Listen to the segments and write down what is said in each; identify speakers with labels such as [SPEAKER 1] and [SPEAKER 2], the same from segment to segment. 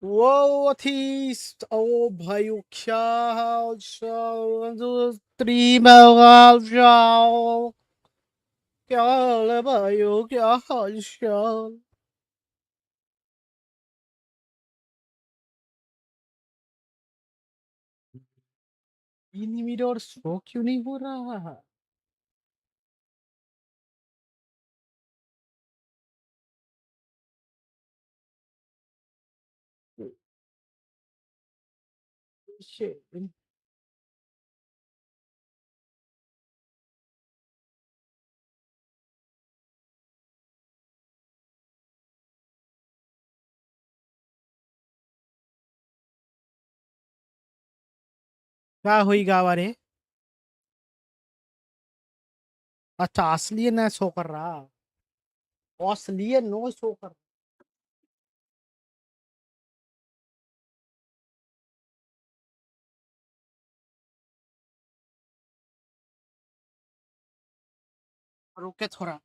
[SPEAKER 1] वो थी ओ भाई क्या हाल चाल 1 2 3 हाल चाल क्या हाल है भाइयों क्या हाल चाल इनिमिटर शो क्यों नहीं हो रहा है Shit. क्या हुई गावा रे अच्छा असली ना शो कर रहा असली नो शो कर रुके थोड़ा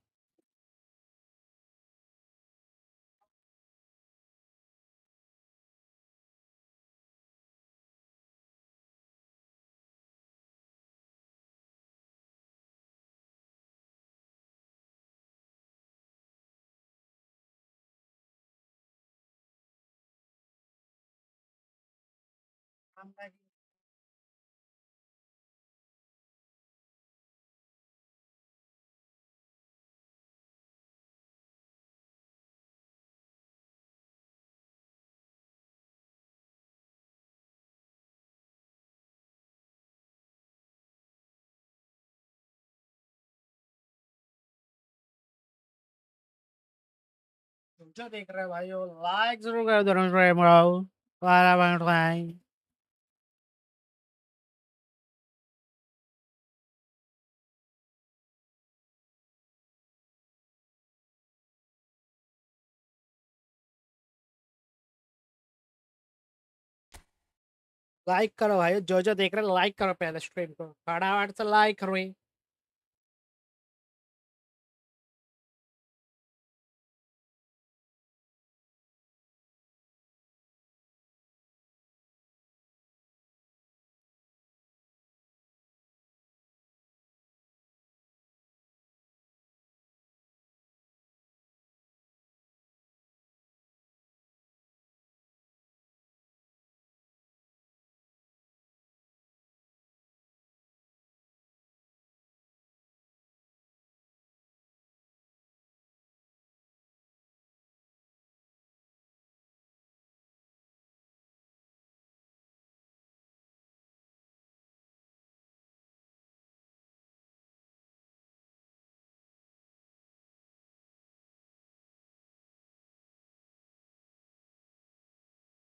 [SPEAKER 1] जो देख रहे हैं भाइयों लाइक जरूर कर दो लाइक करो भाई जो देख रहे हैं लाइक करो पहले स्ट्रीम को फटाफट से लाइक करो ये।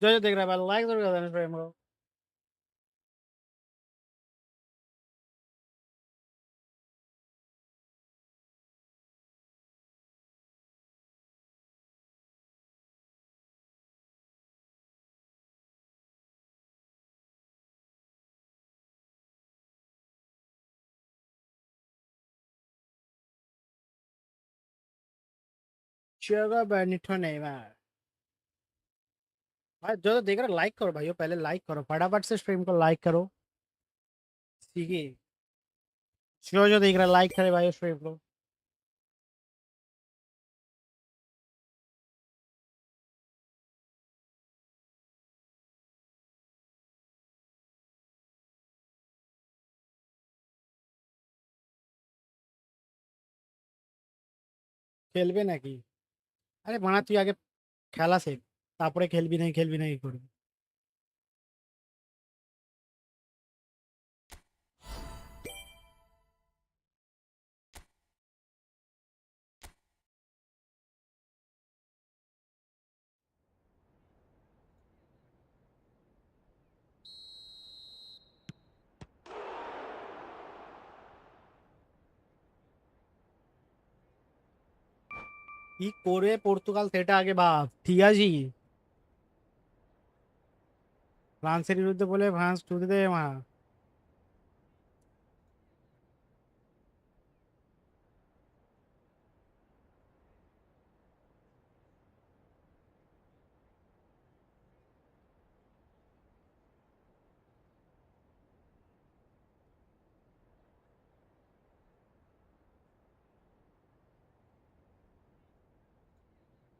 [SPEAKER 1] जो देख रहे हैं भाई लाइक जरूर कर देना स्ट्रीम को जगह bonito Neymar भाई जो देख रहे हैं लाइक करो भाइयों पहले लाइक करो फटाफट से स्ट्रीम को लाइक करो ठीक है जो देख रहे हैं लाइक करे भाई स्ट्रीम को খেলবে নাকি আরে মানা তুই আগে খেলা শেখ তারপরে খেলবি নাই করবি কি করে পর্তুগাল সেটা আগে ভাব ঠিক আছে ফ্রান্সের বিরুদ্ধে বলে ফ্রান্স টুতে দেবে মা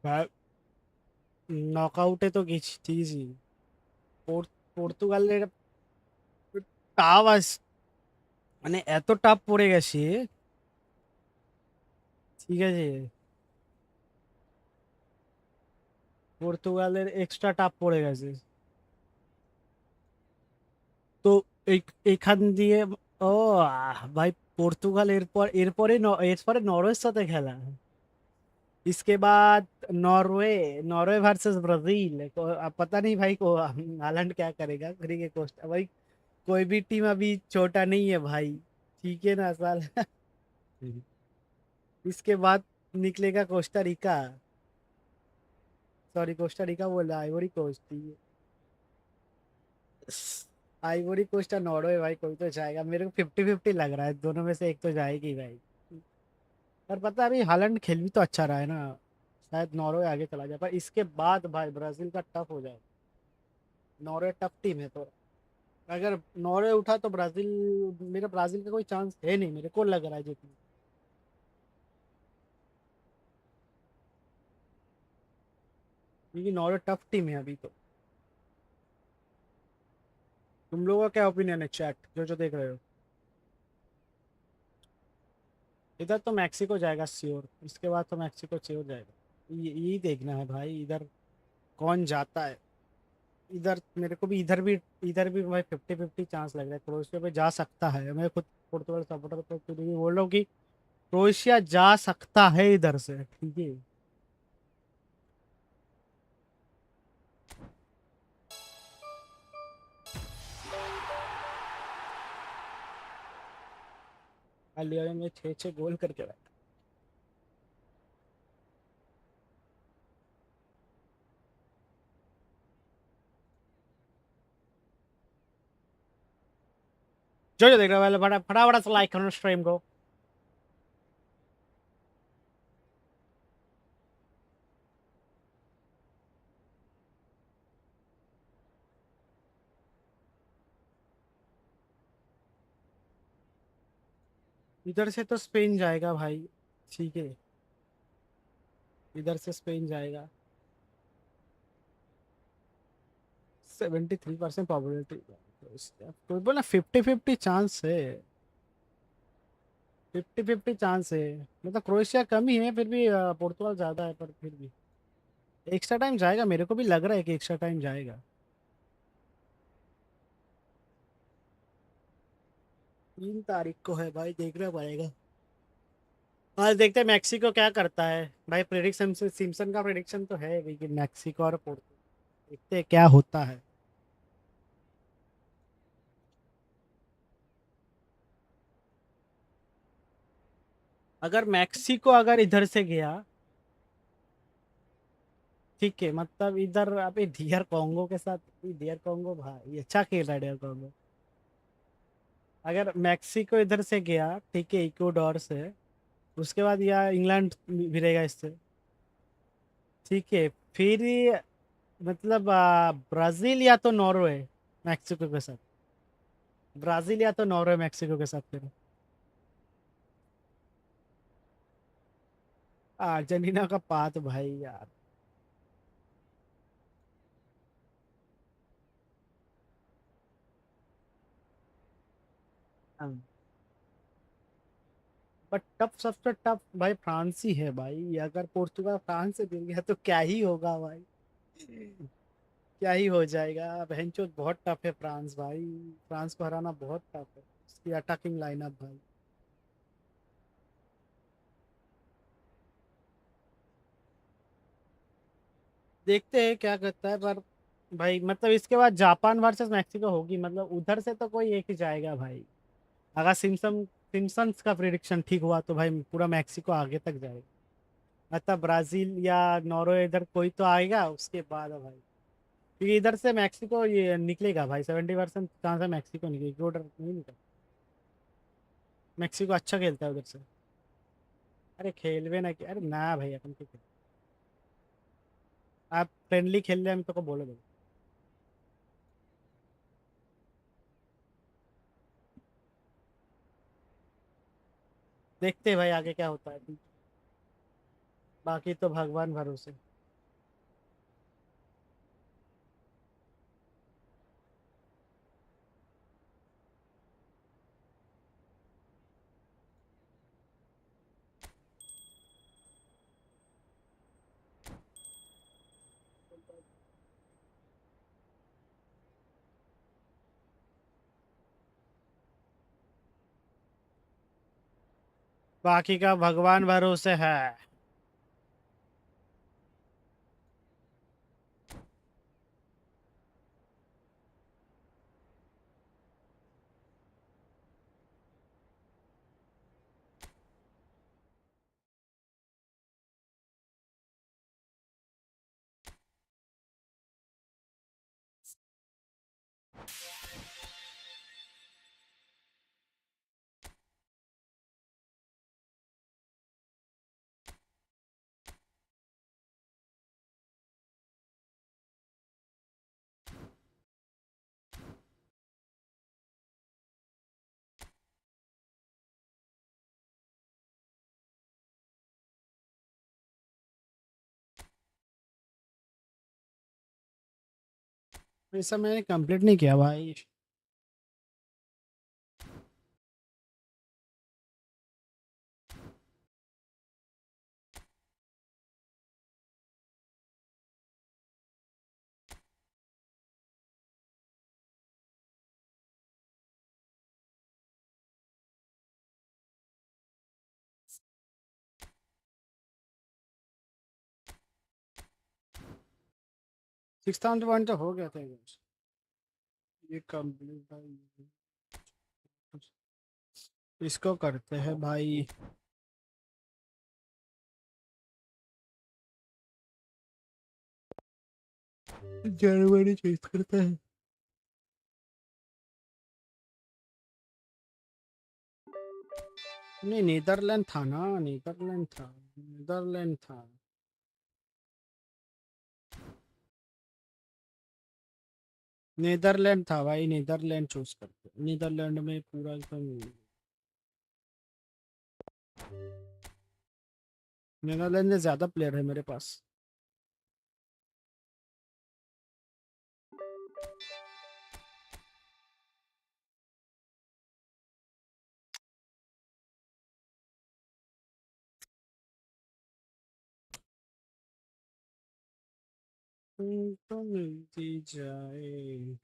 [SPEAKER 1] ভাই নকআউটে তো গেছিছি। পর্তুগালের টাফ আস, মানে এত টাফ পড়ে গেছে। ঠিক আছে, পর্তুগালের এক্সট্রা টাফ পড়ে গেছে। তো এই এখান দিয়ে ও ভাই পর্তুগাল এরপরে नॉर्वे साथे খেলা। इसके बाद नॉर्वे, नॉर्वे वर्सेस ब्राजील को अब पता नहीं भाई को हालैंड क्या करेगा। क्रिके कोस्टा भाई, कोई भी टीम अभी छोटा नहीं है भाई। ठीक है ना साल। इसके बाद निकलेगा Costa Rica. Sorry Costa Rica बोला, आइवरी कोस्ट। आइवरी कोस्ट और नॉर्वे भाई कोई तो जाएगा, मेरे को 50-50 लग रहा है, दोनों में से एक तो जाएगी भाई। पर पता है अभी हालैंड खेल भी तो अच्छा रहा है ना, शायद नॉर्वे आगे चला जाए। पर इसके बाद भाई ब्राजील का टफ हो जाए। नॉर्वे टफ टीम है तो, अगर नॉर्वे उठा तो ब्राजील, मेरा ब्राजील का कोई चांस है नहीं, मेरे को लग रहा है जीतने। क्योंकि नॉर्वे टफ टीम है अभी तो। तुम लोगों का क्या ओपिनियन है चैट, जो देख रहे हो? इधर तो मैक्सिको जाएगा श्योर, इसके बाद तो मैक्सिको श्योर जाएगा। यही देखना है भाई इधर कौन जाता है। इधर मेरे को भी इधर भी भाई 50-50 चांस लग रहा है, क्रोएशिया पे जा सकता है। मैं खुद पुर्तगाल सपोर्टर तो खुद भी बोल रहा हूँ कि क्रोएशिया जा सकता है इधर से। ठीक है, लियोन में 6-6 गोल करके रखा। जो देख रहा है बड़ा फटाफट से लाइक करो स्ट्रीम को। इधर से तो स्पेन जाएगा भाई। ठीक है, इधर से स्पेन जाएगा। 73% प्रोबेबिलिटी। कोई बोला 50-50 चांस है। 50-50 चांस है। मतलब क्रोएशिया कम ही है, फिर भी पुर्तगाल ज्यादा है, पर फिर भी एक्स्ट्रा टाइम जाएगा, मेरे को भी लग रहा है कि एक्स्ट्रा टाइम जाएगा। 3 तारीख को है भाई, देखना पड़ेगा। आज देखते हैं मैक्सिको क्या करता है भाई। प्रेडिक्शन से सिम्पसन का प्रेडिक्शन तो है भाई कि मैक्सिको और पोर्टुगल, देखते हैं क्या होता है। अगर मैक्सिको अगर इधर से गया, ठीक है, मतलब इधर अभी डियर कॉन्गो के साथ, डियर कॉन्गो भाई अच्छा खेल रहा है डियर कॉन्गो। अगर मैक्सिको इधर से गया, ठीक है, इक्वाडोर से, उसके बाद या इंग्लैंड भिड़ेगा इससे। ठीक है, फिर मतलब ब्राजील या तो नॉर्वे मैक्सिको के साथ। ब्राजील या तो नॉर्वे मैक्सिको के साथ फिर अर्जेंटीना का पात भाई यार। हाँ। बट टफ, सबसे टफ भाई फ्रांस ही है भाई। अगर पोर्तुगल फ्रांस से गिर गया तो क्या ही होगा भाई। क्या ही हो जाएगा बहनचोद, बहुत टफ है फ्रांस भाई। फ्रांस को हराना बहुत टफ है, उसकी अटैकिंग लाइनअप भाई। देखते हैं क्या करता है, पर भाई मतलब इसके बाद जापान वर्सेस मैक्सिको होगी, मतलब उधर से तो कोई एक ही जाएगा भाई। अगर सिम्सन्स का प्रिडिक्शन ठीक हुआ तो भाई पूरा मैक्सिको आगे तक जाएगा। मतलब ब्राजील या नॉर्वे इधर कोई तो आएगा, उसके बाद है भाई। क्योंकि इधर से मैक्सिको ये निकलेगा भाई, 70% चांस है मैक्सिको निकलेगी, इक्वाडोर नहीं निकल। मैक्सिको अच्छा खेलता है उधर से। अरे खेलवे ना कि अरे ना भाई, अपन क्यों खेल। आप फ्रेंडली खेल रहे हैं तो को बोलो भाई। देखते हैं भाई आगे क्या होता है। बाकी तो भगवान भरोसे। बाकी का भगवान भरोसे है। ऐसा मैंने कंप्लीट नहीं किया भाई। सिक्स वन तो हो गया था ये कंप्लीट भाई। इसको करते हैं भाई। जनवरी चेक करते हैं। नहीं नीदरलैंड था ना, नीदरलैंड था, नीदरलैंड था। नीदरलैंड था भाई, नीदरलैंड चूज करते। नीदरलैंड में पूरा एकदम नीदरलैंड में ज्यादा प्लेयर है मेरे पास। तो मिलती जाए।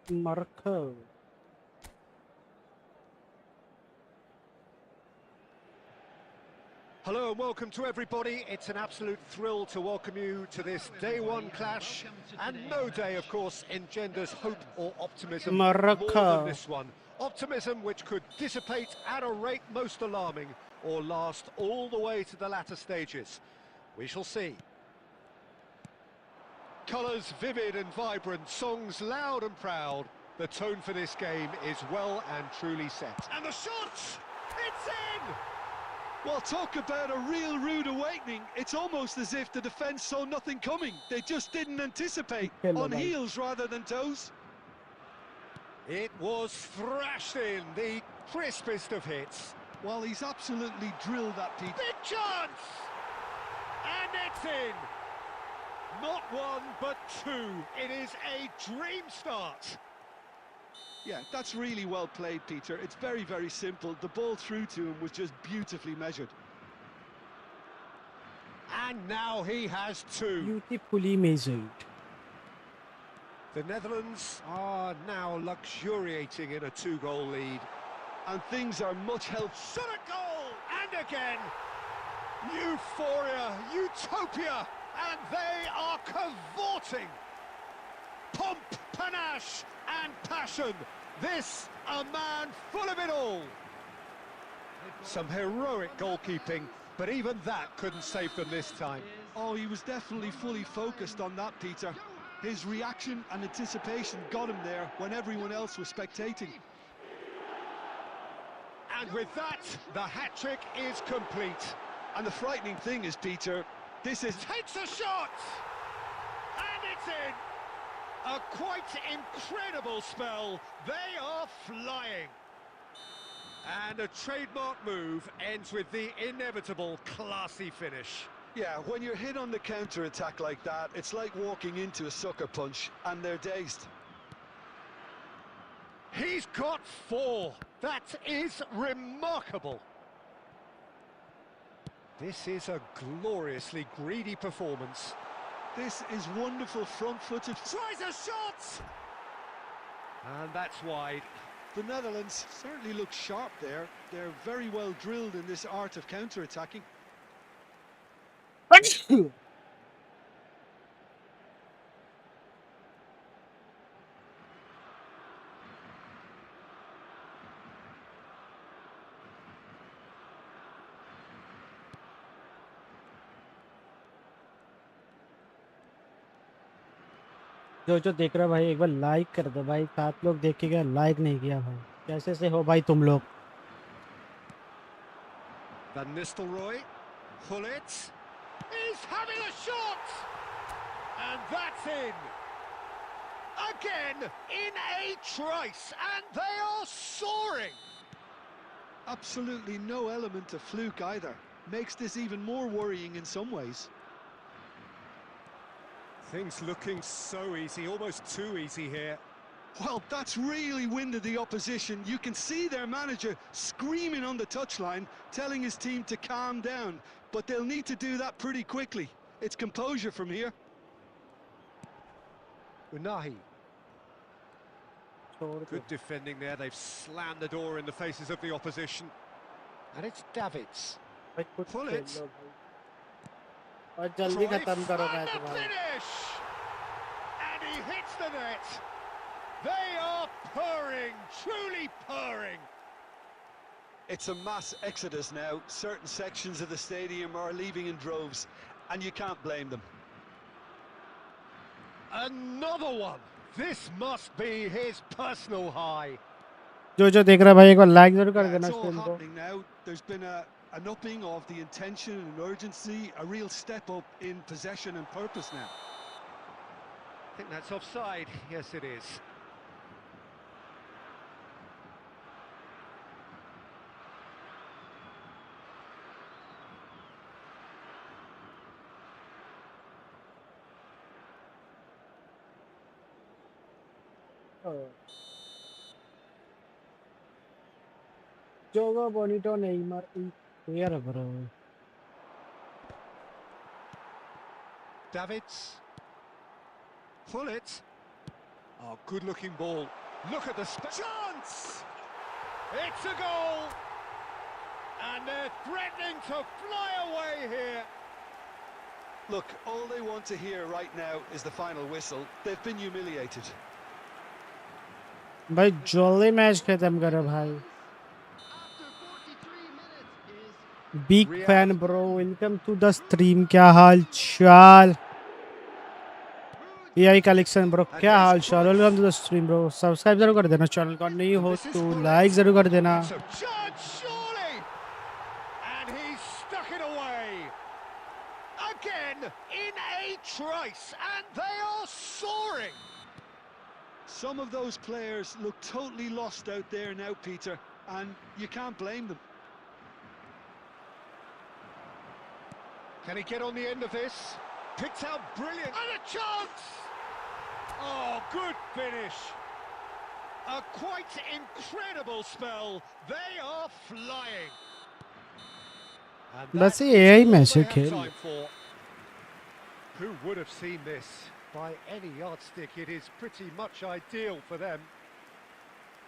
[SPEAKER 1] Marco.
[SPEAKER 2] Hello and welcome to everybody. It's an absolute thrill to welcome you to this day one clash, and no day, of course, engenders hope or optimism more than this one. Optimism which could dissipate at a rate most alarming or last all the way to the latter stages. We shall see. Colours vivid and vibrant, songs loud and proud. The tone for this game is well and truly set. And the shots! It's in!
[SPEAKER 3] Well, talk about a real rude awakening. It's almost as if the defence saw nothing coming. They just didn't anticipate. On heels rather than toes.
[SPEAKER 2] It was thrashed in, the crispest of hits.
[SPEAKER 3] Well, he's absolutely drilled that, Pete.
[SPEAKER 2] Big chance! And it's in! Not one, but two. It is a dream start.
[SPEAKER 3] Yeah, that's really well played, Peter. It's very, very simple. The ball through to him was just beautifully measured.
[SPEAKER 2] And now he has two.
[SPEAKER 1] Beautifully measured.
[SPEAKER 2] The Netherlands are now luxuriating in a two-goal lead.
[SPEAKER 3] And things are much healthier.
[SPEAKER 2] Shot a goal! again. Euphoria, utopia, and they are cavorting. Pomp, panache, and passion. This a man full of it all. Some heroic goalkeeping, but even that couldn't save them this time.
[SPEAKER 3] Oh, he was definitely fully focused on that, Peter. His reaction and anticipation got him there when everyone else was spectating.
[SPEAKER 2] And with that, the hat-trick is complete.
[SPEAKER 3] And the frightening thing is, Peter, this is...
[SPEAKER 2] Takes a shot! And it's in! A quite incredible spell. They are flying. And a trademark move ends with the inevitable classy finish.
[SPEAKER 3] Yeah, when you're hit on the counter-attack like that, it's like walking into a sucker punch, and they're dazed.
[SPEAKER 2] He's got 4. That is remarkable. This is a gloriously greedy performance.
[SPEAKER 3] This is wonderful front-footed...
[SPEAKER 2] Tries a shot! And that's wide.
[SPEAKER 3] The Netherlands certainly look sharp there. They're very well drilled in this art of counter-attacking.
[SPEAKER 1] जो देख रहा भाई एक बार like कर दो भाई 7 लोग देखेगा लाइक नहीं किया भाई कैसे से हो भाई तुम लोग
[SPEAKER 2] Van Nistelrooy, Gullit, he's having a shot, and that's in. Again, in a trice, and they are soaring.
[SPEAKER 3] Absolutely no element of fluke either. Makes this even more worrying in some ways.
[SPEAKER 2] Things looking so easy, almost too easy here.
[SPEAKER 3] Well, that's really winded the opposition. You can see their manager screaming on the touchline, telling his team to calm down. But they'll need to do that pretty quickly. It's composure from here.
[SPEAKER 2] Unahi. Good defending there. They've slammed the door in the faces of the opposition. And it's Davids. Pull it.
[SPEAKER 1] और जल्दी खत्म करो match
[SPEAKER 2] भाई finish and he hits the net. They are purring, truly purring.
[SPEAKER 3] It's a mass exodus now. Certain sections of the stadium are leaving in droves, and you can't blame them.
[SPEAKER 2] Another one. This must be his personal high.
[SPEAKER 1] जो देख रहा भाई एक बार like जरूर कर देना
[SPEAKER 3] It's all
[SPEAKER 1] stream को
[SPEAKER 3] happening now. There's been an upping of the intention and urgency, a real step up in possession and purpose now.
[SPEAKER 2] I think that's offside. Yes, it is.
[SPEAKER 1] joga bonito Neymar Is Here bro
[SPEAKER 2] Davids. Pull it. Oh, good looking ball. Look at the chance! It's a goal! And they're threatening to fly away here.
[SPEAKER 3] Look, all they want to hear right now is the final whistle. They've been humiliated.
[SPEAKER 1] भाई जल्दी match खत्म करो भाई big fan bro welcome to the stream क्या हाल चाल AI collection bro क्या हाल चाल welcome to the stream bro subscribe जरूर कर देना चैनल को नहीं हो तो लाइक जरूर कर देना
[SPEAKER 3] Some of those players look totally lost out there now, Peter, and you can't blame them.
[SPEAKER 2] Can he get on the end of this? Picked out brilliant. And a chance! Oh, good finish. A quite incredible spell. They are flying.
[SPEAKER 1] बस ये AI match है खेल
[SPEAKER 2] Who would have seen this? By any yardstick, it is pretty much ideal for them.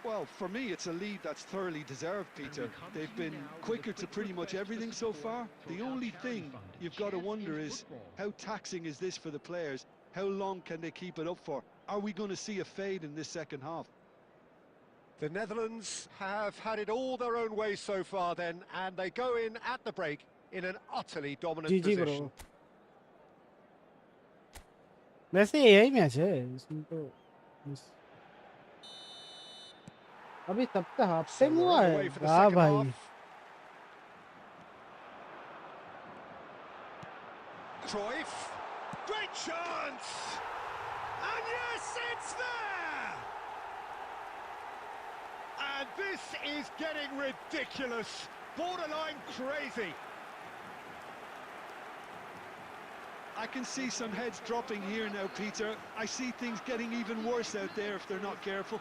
[SPEAKER 3] Well, for me, it's a lead that's thoroughly deserved, Peter. They've been quicker to pretty much everything so far. The only thing you've got to wonder is, how taxing is this for the players? How long can they keep it up for? Are we going to see a fade in this second half?
[SPEAKER 2] The Netherlands have had it all their own way so far then, and they go in at the break in an utterly dominant
[SPEAKER 1] GG
[SPEAKER 2] position.
[SPEAKER 1] bro. वैसे यही match है इसमें तो अभी तब तक half time
[SPEAKER 2] we're
[SPEAKER 1] हुआ है
[SPEAKER 2] underway for the
[SPEAKER 1] वाह
[SPEAKER 2] second
[SPEAKER 1] भाई
[SPEAKER 2] half. Cruyff, great chance! And yes, it's there! And this is getting ridiculous, borderline crazy.
[SPEAKER 3] I can see some heads dropping here now, Peter. I see things getting even worse out there if they're not careful.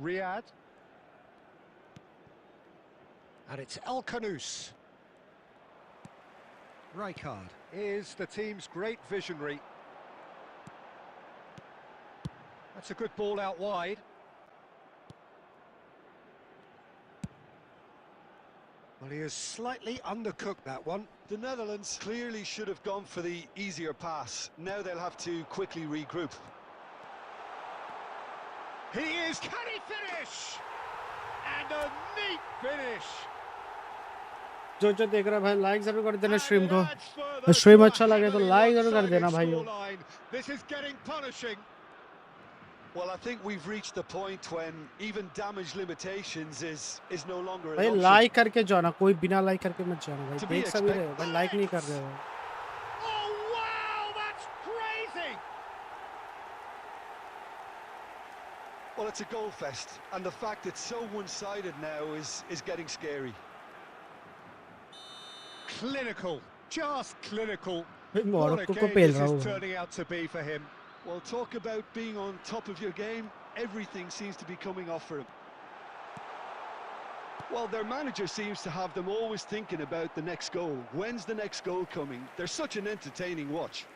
[SPEAKER 2] Riyadh. And it's El Kanous. Rijkaard is the team's great visionary. That's a good ball out wide. Well, he has slightly undercooked that one.
[SPEAKER 3] The Netherlands clearly should have gone for the easier pass. Now they'll have to quickly regroup.
[SPEAKER 2] He is, can he finish? And a neat finish.
[SPEAKER 1] जो देख रहा है भाई like जरूर कर देना stream को stream अच्छा लगे तो लाइक जरूर कर देना भाइयों
[SPEAKER 2] This is getting punishing.
[SPEAKER 3] Well, I think we've reached the point when even damage limitations is no longer an
[SPEAKER 1] भाई
[SPEAKER 3] option.
[SPEAKER 1] लाइक करके जाना कोई बिना लाइक करके मत जाना भाई देख सभी रहे हो भाई लाइक नहीं कर रहे हो
[SPEAKER 2] Oh wow, that's crazy.
[SPEAKER 3] Well, it's a goal fest, and the fact it's so one-sided now is getting scary.
[SPEAKER 2] Clinical, just clinical.
[SPEAKER 1] What
[SPEAKER 2] a game this is turning out to be for him.
[SPEAKER 3] Well, talk about being on top of your game. Everything seems to be coming off for him. Well, their manager seems to have them always thinking about the next goal. When's the next goal coming? They're such an entertaining watch.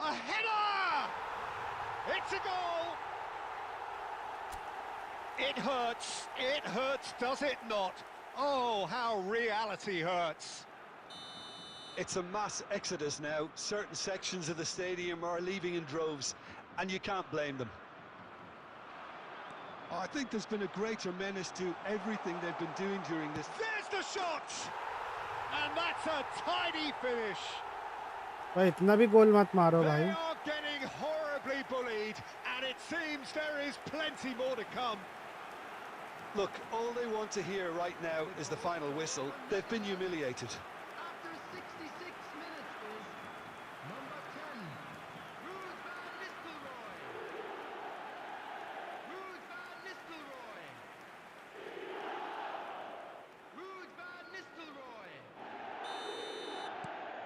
[SPEAKER 2] A header! It's a goal! It hurts, does it not? Oh, how reality hurts.
[SPEAKER 3] It's a mass exodus now. Certain sections of the stadium are leaving in droves, and you can't blame them.
[SPEAKER 4] I think there's been a greater menace to everything they've been doing during this.
[SPEAKER 2] There's the shot! And that's a tidy finish.
[SPEAKER 1] भाई इतना भी गोल मत मारो भाई
[SPEAKER 2] They are getting horribly bullied, and it seems there is plenty more to come.
[SPEAKER 3] Look, all they want to hear right now is the final whistle. They've been humiliated.
[SPEAKER 5] After 66 minutes is number 10, Ruud van Nistelrooy. Ruud van Nistelrooy. Ruud van Nistelrooy.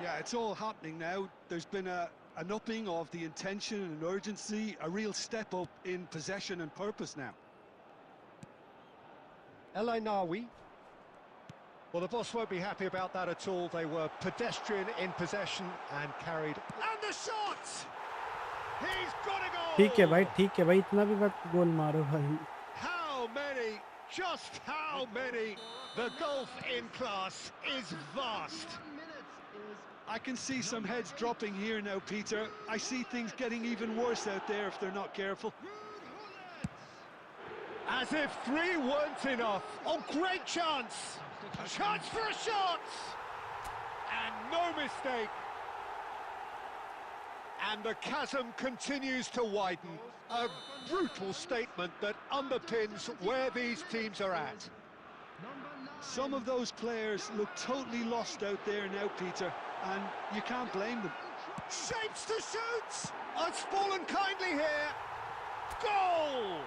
[SPEAKER 4] Yeah, it's all happening now. There's been an upping of the intention and urgency, a real step up in possession and purpose now.
[SPEAKER 2] El Nawi. Well, the boss won't be happy about that at all. They were pedestrian in possession and carried. And the shot! He's got a goal!
[SPEAKER 1] ठीक है भाई इतना भी मत गोल मारो भाई
[SPEAKER 2] How many? Just how many? The gulf in class is vast.
[SPEAKER 5] 1 minute is
[SPEAKER 3] I can see some heads dropping here now, Peter. I see things getting even worse out there if they're not careful.
[SPEAKER 2] As if 3 weren't enough. Oh, great chance! Chance for a shot! And no mistake. And the chasm continues to widen. A brutal statement that underpins where these teams are at.
[SPEAKER 3] Some of those players look totally lost out there now, Peter, and you can't blame them.
[SPEAKER 2] Shapes to shoot! It's fallen kindly here. Goal!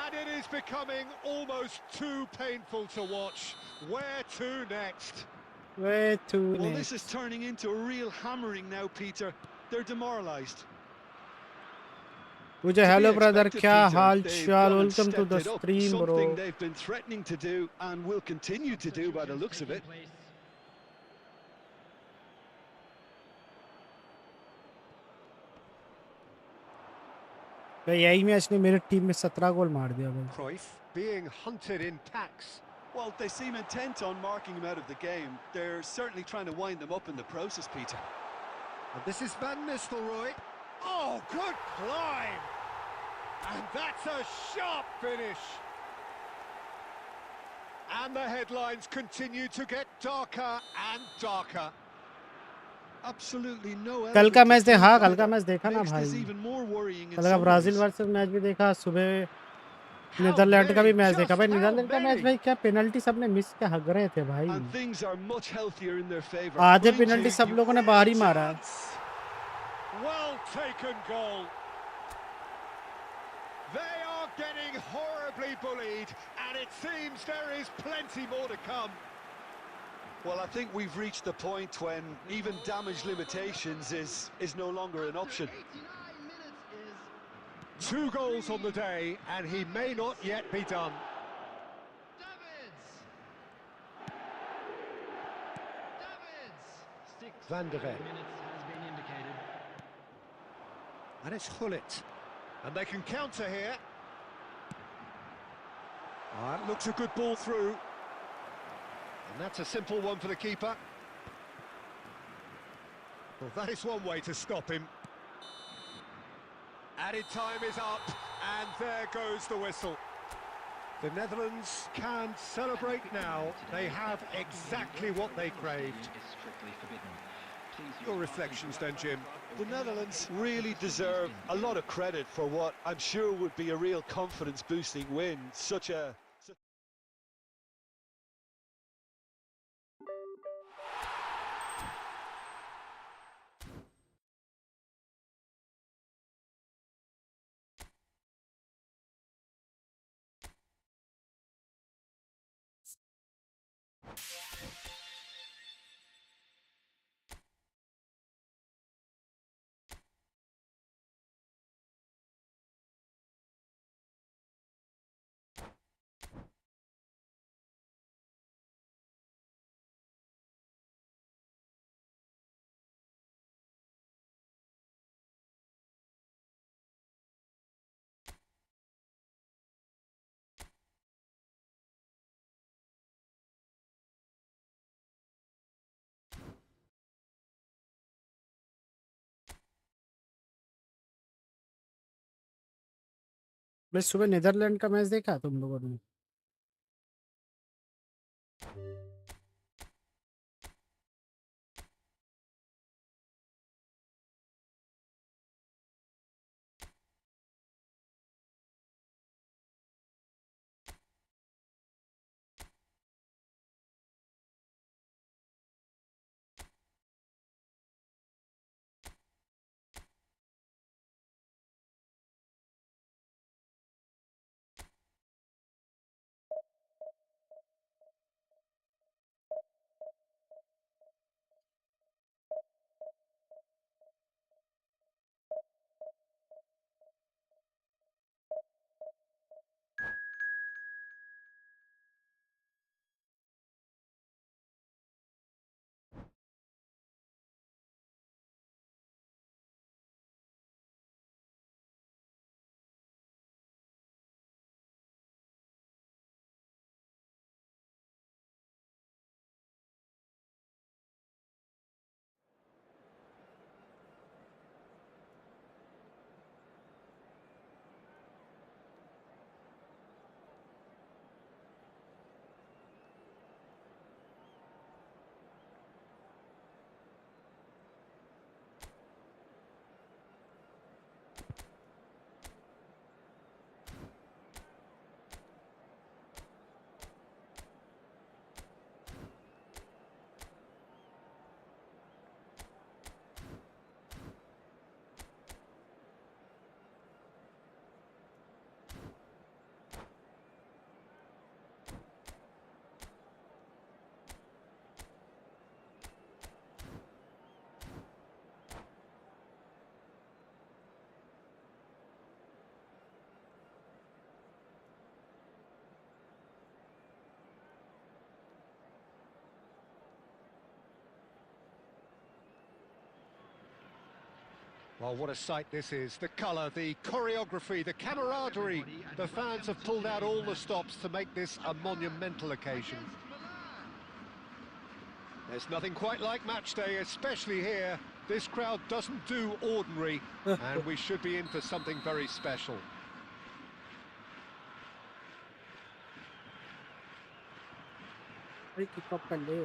[SPEAKER 2] And it is becoming almost too painful to watch. Where to next?
[SPEAKER 1] Where to
[SPEAKER 3] Well,
[SPEAKER 1] next?
[SPEAKER 3] this is turning into a real hammering now, Peter. They're demoralised.
[SPEAKER 1] मुझे hello brother,
[SPEAKER 3] Expected,
[SPEAKER 1] क्या
[SPEAKER 3] Peter.
[SPEAKER 1] हाल
[SPEAKER 3] They've
[SPEAKER 1] चाल?
[SPEAKER 3] gone and
[SPEAKER 1] Welcome to
[SPEAKER 3] stepped
[SPEAKER 1] the
[SPEAKER 3] it up.
[SPEAKER 1] stream,
[SPEAKER 3] Something
[SPEAKER 1] bro.
[SPEAKER 3] they've been threatening to do and will continue to do by the looks of it.
[SPEAKER 1] भाई यही match ने मेरे team में 17 गोल मार दिया भाई.
[SPEAKER 2] Cruyff being hunted in packs.
[SPEAKER 3] Well, they seem intent on marking him out of the game. They're certainly trying to wind them up in the process, Peter.
[SPEAKER 2] And this is Van Nistelrooy. Oh, good climb! And that's a sharp finish. And the headlines continue to get darker and darker.
[SPEAKER 3] Absolutely no.
[SPEAKER 1] कल का match देखा,
[SPEAKER 3] element of
[SPEAKER 1] कल का
[SPEAKER 3] truth
[SPEAKER 1] match देखा ना
[SPEAKER 3] makes this
[SPEAKER 1] भाई.
[SPEAKER 3] even more worrying in
[SPEAKER 1] कल का
[SPEAKER 3] some
[SPEAKER 1] Brazil
[SPEAKER 3] ways.
[SPEAKER 1] Versus match भी देखा, सुबह
[SPEAKER 2] How
[SPEAKER 1] नीदरलैंड का भी
[SPEAKER 2] many?
[SPEAKER 1] मैच देखा
[SPEAKER 2] Just
[SPEAKER 1] भाई.
[SPEAKER 2] how
[SPEAKER 1] नीदरलैंड का मैच
[SPEAKER 2] many?
[SPEAKER 1] भाई क्या पेनल्टी सबने मिस क्या हग रहे थे भाई.
[SPEAKER 3] And things are much healthier in their favour.
[SPEAKER 1] आधे
[SPEAKER 3] Mind
[SPEAKER 1] पेनल्टी
[SPEAKER 3] you,
[SPEAKER 1] सब लोगों ने बाहर ही मारा.
[SPEAKER 2] Well taken goal. They are getting horribly bullied, and it seems there is plenty more to come.
[SPEAKER 3] Well, I think we've reached the point when even damage limitations is no longer an option.
[SPEAKER 5] 89 minutes is
[SPEAKER 2] 2 goals on the day, and he may not yet be done.
[SPEAKER 5] Davids. Davids. 6
[SPEAKER 2] Van der Ven.
[SPEAKER 5] minutes has been indicated.
[SPEAKER 2] And it's Gullit. And they can counter here. That looks a good ball through. And that's a simple one for the keeper. Well, that is one way to stop him. Added time is up, and there goes the whistle. The Netherlands can celebrate now. They have exactly what they craved. Your reflections then, Jim?
[SPEAKER 3] The Netherlands really deserve a lot of credit for what I'm sure would be a real confidence-boosting win. Such a...
[SPEAKER 1] भाई सुबह Netherlands का match देखा तुम लोगों ने?
[SPEAKER 2] Well, what a sight this is. The colour, the choreography, the camaraderie. The fans have pulled out all the stops to make this a monumental occasion. There's nothing quite like match day, especially here. This crowd doesn't do ordinary, and we should be in for something very special.
[SPEAKER 1] भाई kick up कर ले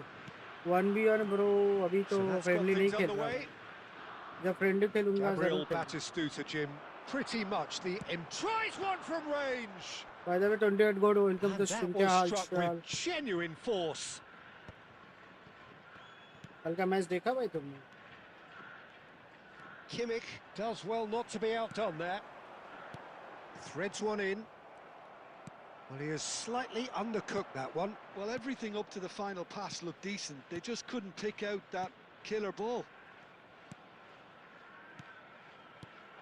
[SPEAKER 1] 1v1 bro अभी तो friendly नहीं खेल रहा जब friendly खेलूंगा जरूर
[SPEAKER 2] खेलूंगा pretty much the tries one from range.
[SPEAKER 1] By the way 28 goal welcome to stream क्या हाल चाल
[SPEAKER 2] genuine force.
[SPEAKER 1] कल का मैच देखा भाई तुमने
[SPEAKER 2] Kimmich does well not to be outdone there. Threads one in. Well, he has slightly undercooked that one.
[SPEAKER 3] Well, everything up to the final pass looked decent. They just couldn't pick out that killer ball.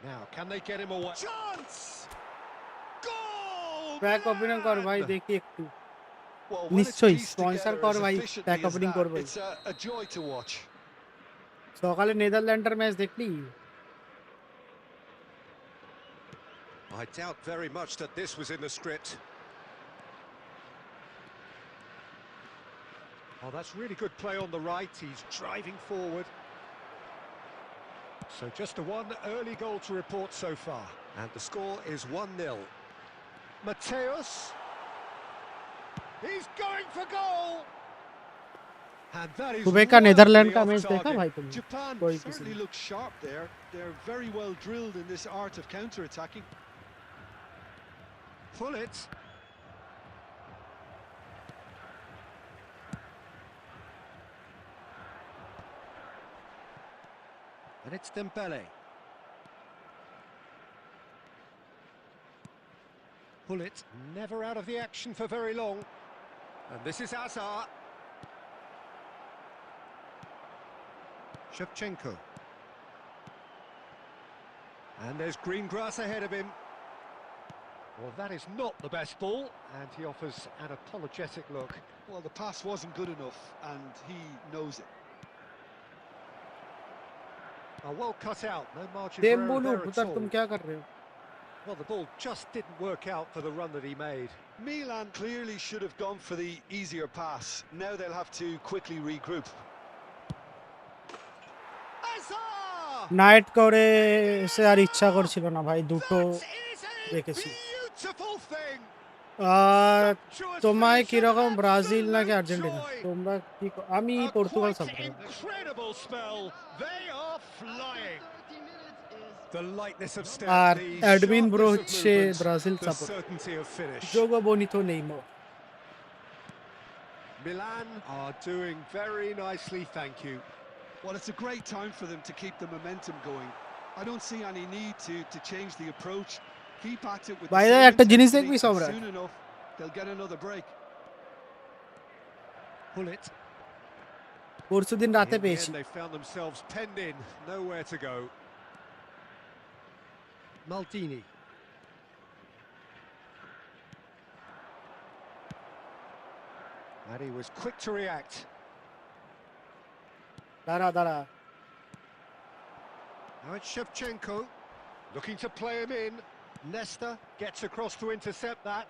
[SPEAKER 2] Now, can they get him away? Chance! Goal!
[SPEAKER 1] Back opening कर भाई देखिए एकटू
[SPEAKER 3] Well, when it's
[SPEAKER 1] নিশ্চয়ই
[SPEAKER 3] pieced
[SPEAKER 1] sponsor
[SPEAKER 3] together
[SPEAKER 1] কর
[SPEAKER 3] as
[SPEAKER 1] ভাই
[SPEAKER 3] efficiently
[SPEAKER 1] back
[SPEAKER 3] as
[SPEAKER 1] opening
[SPEAKER 3] that,
[SPEAKER 1] করব
[SPEAKER 3] it's a joy to watch.
[SPEAKER 1] সকালে নেদারল্যান্ডের match দেখলি
[SPEAKER 2] I doubt very much that this was in the script. Oh, that's really good play on the right. He's driving forward. So just a one early goal to report so far. And the score is 1-0. Mateus. He's going for goal. And that is
[SPEAKER 1] सुबह का Netherland का
[SPEAKER 2] well
[SPEAKER 1] match
[SPEAKER 2] off
[SPEAKER 1] देखा
[SPEAKER 2] target.
[SPEAKER 1] भाई तुमने
[SPEAKER 3] Japan
[SPEAKER 1] कोई किसी
[SPEAKER 3] certainly
[SPEAKER 1] ने
[SPEAKER 3] look sharp there. They're very well drilled in this art of counter-attacking.
[SPEAKER 2] Pull it. And it's Dembele. Pull it, never out of the action for very long. And this is Azar. Shevchenko. And there's green grass ahead of him. Well, that is not the best ball, and he offers an apologetic look.
[SPEAKER 3] Well, the pass wasn't good enough, and he knows it.
[SPEAKER 2] Oh, well cut out, no margin for error
[SPEAKER 1] डेम्बोलू
[SPEAKER 2] there at
[SPEAKER 1] पुत्र
[SPEAKER 2] all.
[SPEAKER 1] तुम क्या कर रहे हो
[SPEAKER 2] Well, the ball just didn't work out for the run that he made.
[SPEAKER 3] Milan clearly should have gone for the easier pass. Now they'll have to quickly regroup.
[SPEAKER 2] Azar!
[SPEAKER 1] Night করে সে আর ইচ্ছা করছিল না ভাই দুটো
[SPEAKER 2] That is a
[SPEAKER 1] দেখেছি
[SPEAKER 2] beautiful thing.
[SPEAKER 1] আর
[SPEAKER 2] Sumptuous
[SPEAKER 1] তোমায় কি
[SPEAKER 2] finish and
[SPEAKER 1] রকম ব্রাজিল নাকি
[SPEAKER 2] absolute
[SPEAKER 1] আর্জেন্টিনা
[SPEAKER 2] joy.
[SPEAKER 1] তোমরা কি আমি
[SPEAKER 2] A
[SPEAKER 1] Portugal
[SPEAKER 2] quite
[SPEAKER 1] supporter
[SPEAKER 2] incredible spell. They are flying.
[SPEAKER 5] 30 minutes is
[SPEAKER 2] The lightness of step,
[SPEAKER 1] আর
[SPEAKER 2] the
[SPEAKER 1] admin bro
[SPEAKER 2] sharpness of
[SPEAKER 1] হচ্ছে
[SPEAKER 2] movement,
[SPEAKER 1] Brazil
[SPEAKER 2] the
[SPEAKER 1] supporter
[SPEAKER 2] certainty of finish.
[SPEAKER 1] যোগো বনিতো Neymar
[SPEAKER 2] Milan are doing very nicely, thank you.
[SPEAKER 3] Well, it's a great time for them to keep the momentum going. I don't see any need to change the approach. Keep at it with the
[SPEAKER 1] বাইরে
[SPEAKER 3] same
[SPEAKER 1] একটা জিনিস
[SPEAKER 3] intensity,
[SPEAKER 1] দেখবি
[SPEAKER 3] and
[SPEAKER 1] সম্রাট
[SPEAKER 3] soon enough they'll get another break.
[SPEAKER 2] Pull it.
[SPEAKER 1] পরশুদিন
[SPEAKER 2] In
[SPEAKER 1] রাতে
[SPEAKER 2] the
[SPEAKER 1] পেয়েছি
[SPEAKER 2] end, they found themselves penned in, nowhere to go. Maldini. And he was quick to react.
[SPEAKER 1] দাঁড়া দাঁড়া
[SPEAKER 2] Now it's Shevchenko, looking to play him in. Nesta gets across to intercept that.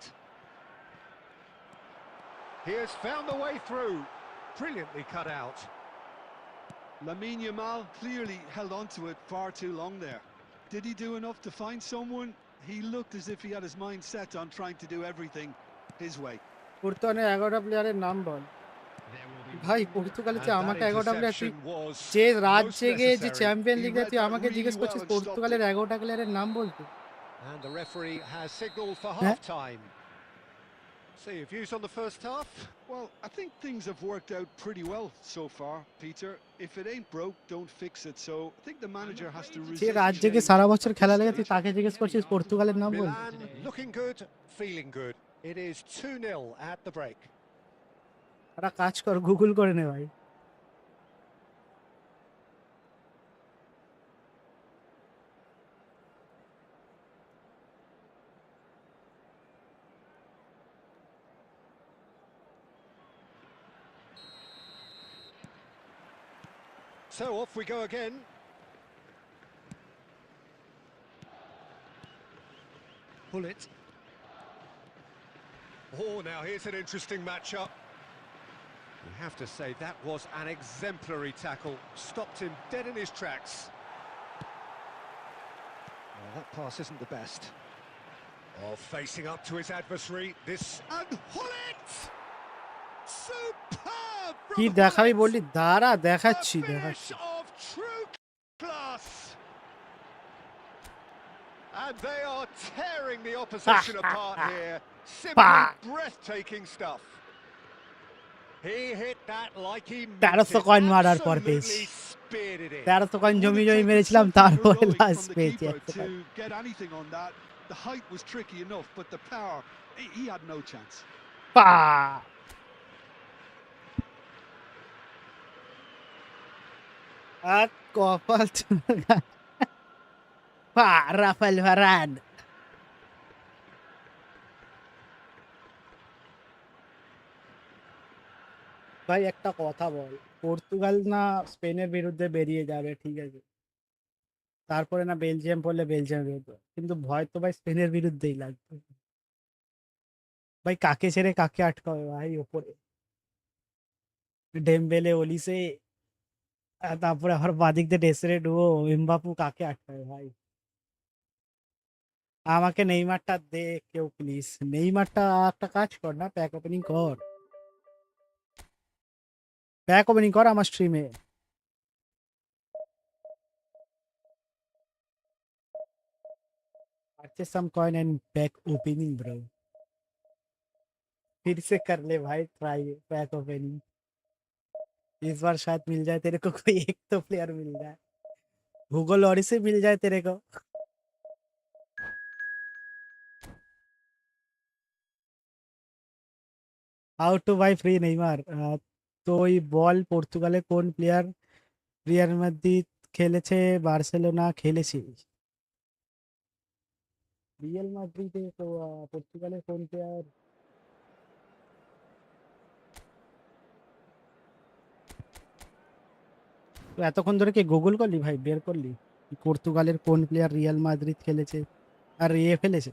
[SPEAKER 2] He has found a way through. Brilliantly cut out.
[SPEAKER 3] Lamine Yamal clearly held on to it far too long there. Did he do enough to find someone? He looked as if he had his mind set on trying to do everything his way.
[SPEAKER 1] পর্তুগালের 11টা প্লেয়ারের নাম বল
[SPEAKER 5] there will be
[SPEAKER 1] ভাই পর্তুগালে
[SPEAKER 2] And
[SPEAKER 1] যে
[SPEAKER 2] that
[SPEAKER 1] আমাকে 11টা player তুই
[SPEAKER 2] interception was
[SPEAKER 1] যে রাত
[SPEAKER 2] most
[SPEAKER 1] জেগে যে
[SPEAKER 2] necessary.
[SPEAKER 1] চ্যাম্পিয়ন
[SPEAKER 3] He
[SPEAKER 1] লিগে
[SPEAKER 3] read
[SPEAKER 1] তুই
[SPEAKER 3] that
[SPEAKER 1] আমাকে
[SPEAKER 3] really
[SPEAKER 1] জিজ্ঞেস
[SPEAKER 3] well
[SPEAKER 1] করছিস
[SPEAKER 3] and stopped
[SPEAKER 1] পর্তুগালের
[SPEAKER 3] it.
[SPEAKER 1] 11টা প্লেয়ারের নাম বলতে
[SPEAKER 2] And the referee has signalled for
[SPEAKER 1] Yeah.
[SPEAKER 2] half-time. So your views on the first half?
[SPEAKER 3] Well, I think things have worked out pretty well so far, Peter. If it ain't broke, don't fix it. So I think the manager has to
[SPEAKER 1] যে
[SPEAKER 3] resist
[SPEAKER 1] রাত জেগে
[SPEAKER 3] change
[SPEAKER 1] সারা বছর
[SPEAKER 3] at
[SPEAKER 1] খেলা
[SPEAKER 3] this
[SPEAKER 1] লেগে তুই
[SPEAKER 3] stage.
[SPEAKER 1] তাকে জিজ্ঞেস করছিস পর্তুগালের নাম বলতে
[SPEAKER 2] Milan looking good, feeling good. It is 2-0 at the break.
[SPEAKER 1] একটা কাজ কর গুগল করে নে ভাই
[SPEAKER 2] So off we go again. pull it. Oh, now here's an interesting matchup. You have to say that was an exemplary tackle. Stopped him dead in his tracks. Well, that pass isn't the best. Oh, facing up to his adversary. This and Hullet! Superb!
[SPEAKER 1] কি দেখাবি বললি? দাঁড়া দেখাচ্ছি দেখাচ্ছি।
[SPEAKER 2] Of true class. And they are tearing the opposition apart here. Simply breathtaking stuff. He hit that like he meant it.
[SPEAKER 1] 1300 coin মারার পর পেয়েছি। 1300 coin জমি মেরেছিলাম, তারপরে লাস্ট পেয়েছি।
[SPEAKER 4] to get anything on that. The height was tricky enough, but the power, he had no chance.
[SPEAKER 1] পা আর কপাল পা Rafael Varane. ভাই একটা কথা বল, পর্তুগাল না স্পেনের বিরুদ্ধে বেরিয়ে যাবে, ঠিক আছে, তারপরে না বেলজিয়াম পড়লে বেলজিয়াম বিরুদ্ধে, কিন্তু ভয় তো ভাই স্পেনের বিরুদ্ধেই লাগবে। ভাই কাকে ছেড়ে কাকে আটকাবে ভাই ওপরে? ডেমবেলে, ওলিসে, তারপরে আবার বাদিক দিয়ে ডেসরে ডুও, এমবাপু, কাকে আটকাবে ভাই? আমাকে নেইমারটা দে কেউ প্লিজ। নেইমারটা একটা কাজ কর না, প্যাক ওপেনিং কর, প্যাক ওপেনিং কর আমার স্ট্রিমে। Purchase some coin and pack opening bro. फिर से कर ले भाई ट्राई पैक ओपनिंग, इस बार शायद मिल जाए तेरे को कोई एक तो प्लेयर मिल जाए, गूगल और से मिल जाए तेरे को। How to buy free Neymar? তো ওই বল, পর্তুগালে কোন প্লেয়ার রিয়াল মাদ্রিদ খেলেছে, বার্সেলোনা খেলেছে? রিয়াল মাদ্রিদে তো পর্তুগালের কোন প্লেয়ার? তো এতক্ষণ ধরে কি গুগল করলি ভাই, বের করলি পর্তুগালের কোন প্লেয়ার রিয়াল মাদ্রিদ খেলেছে আর ইয়ে ফেলেছে?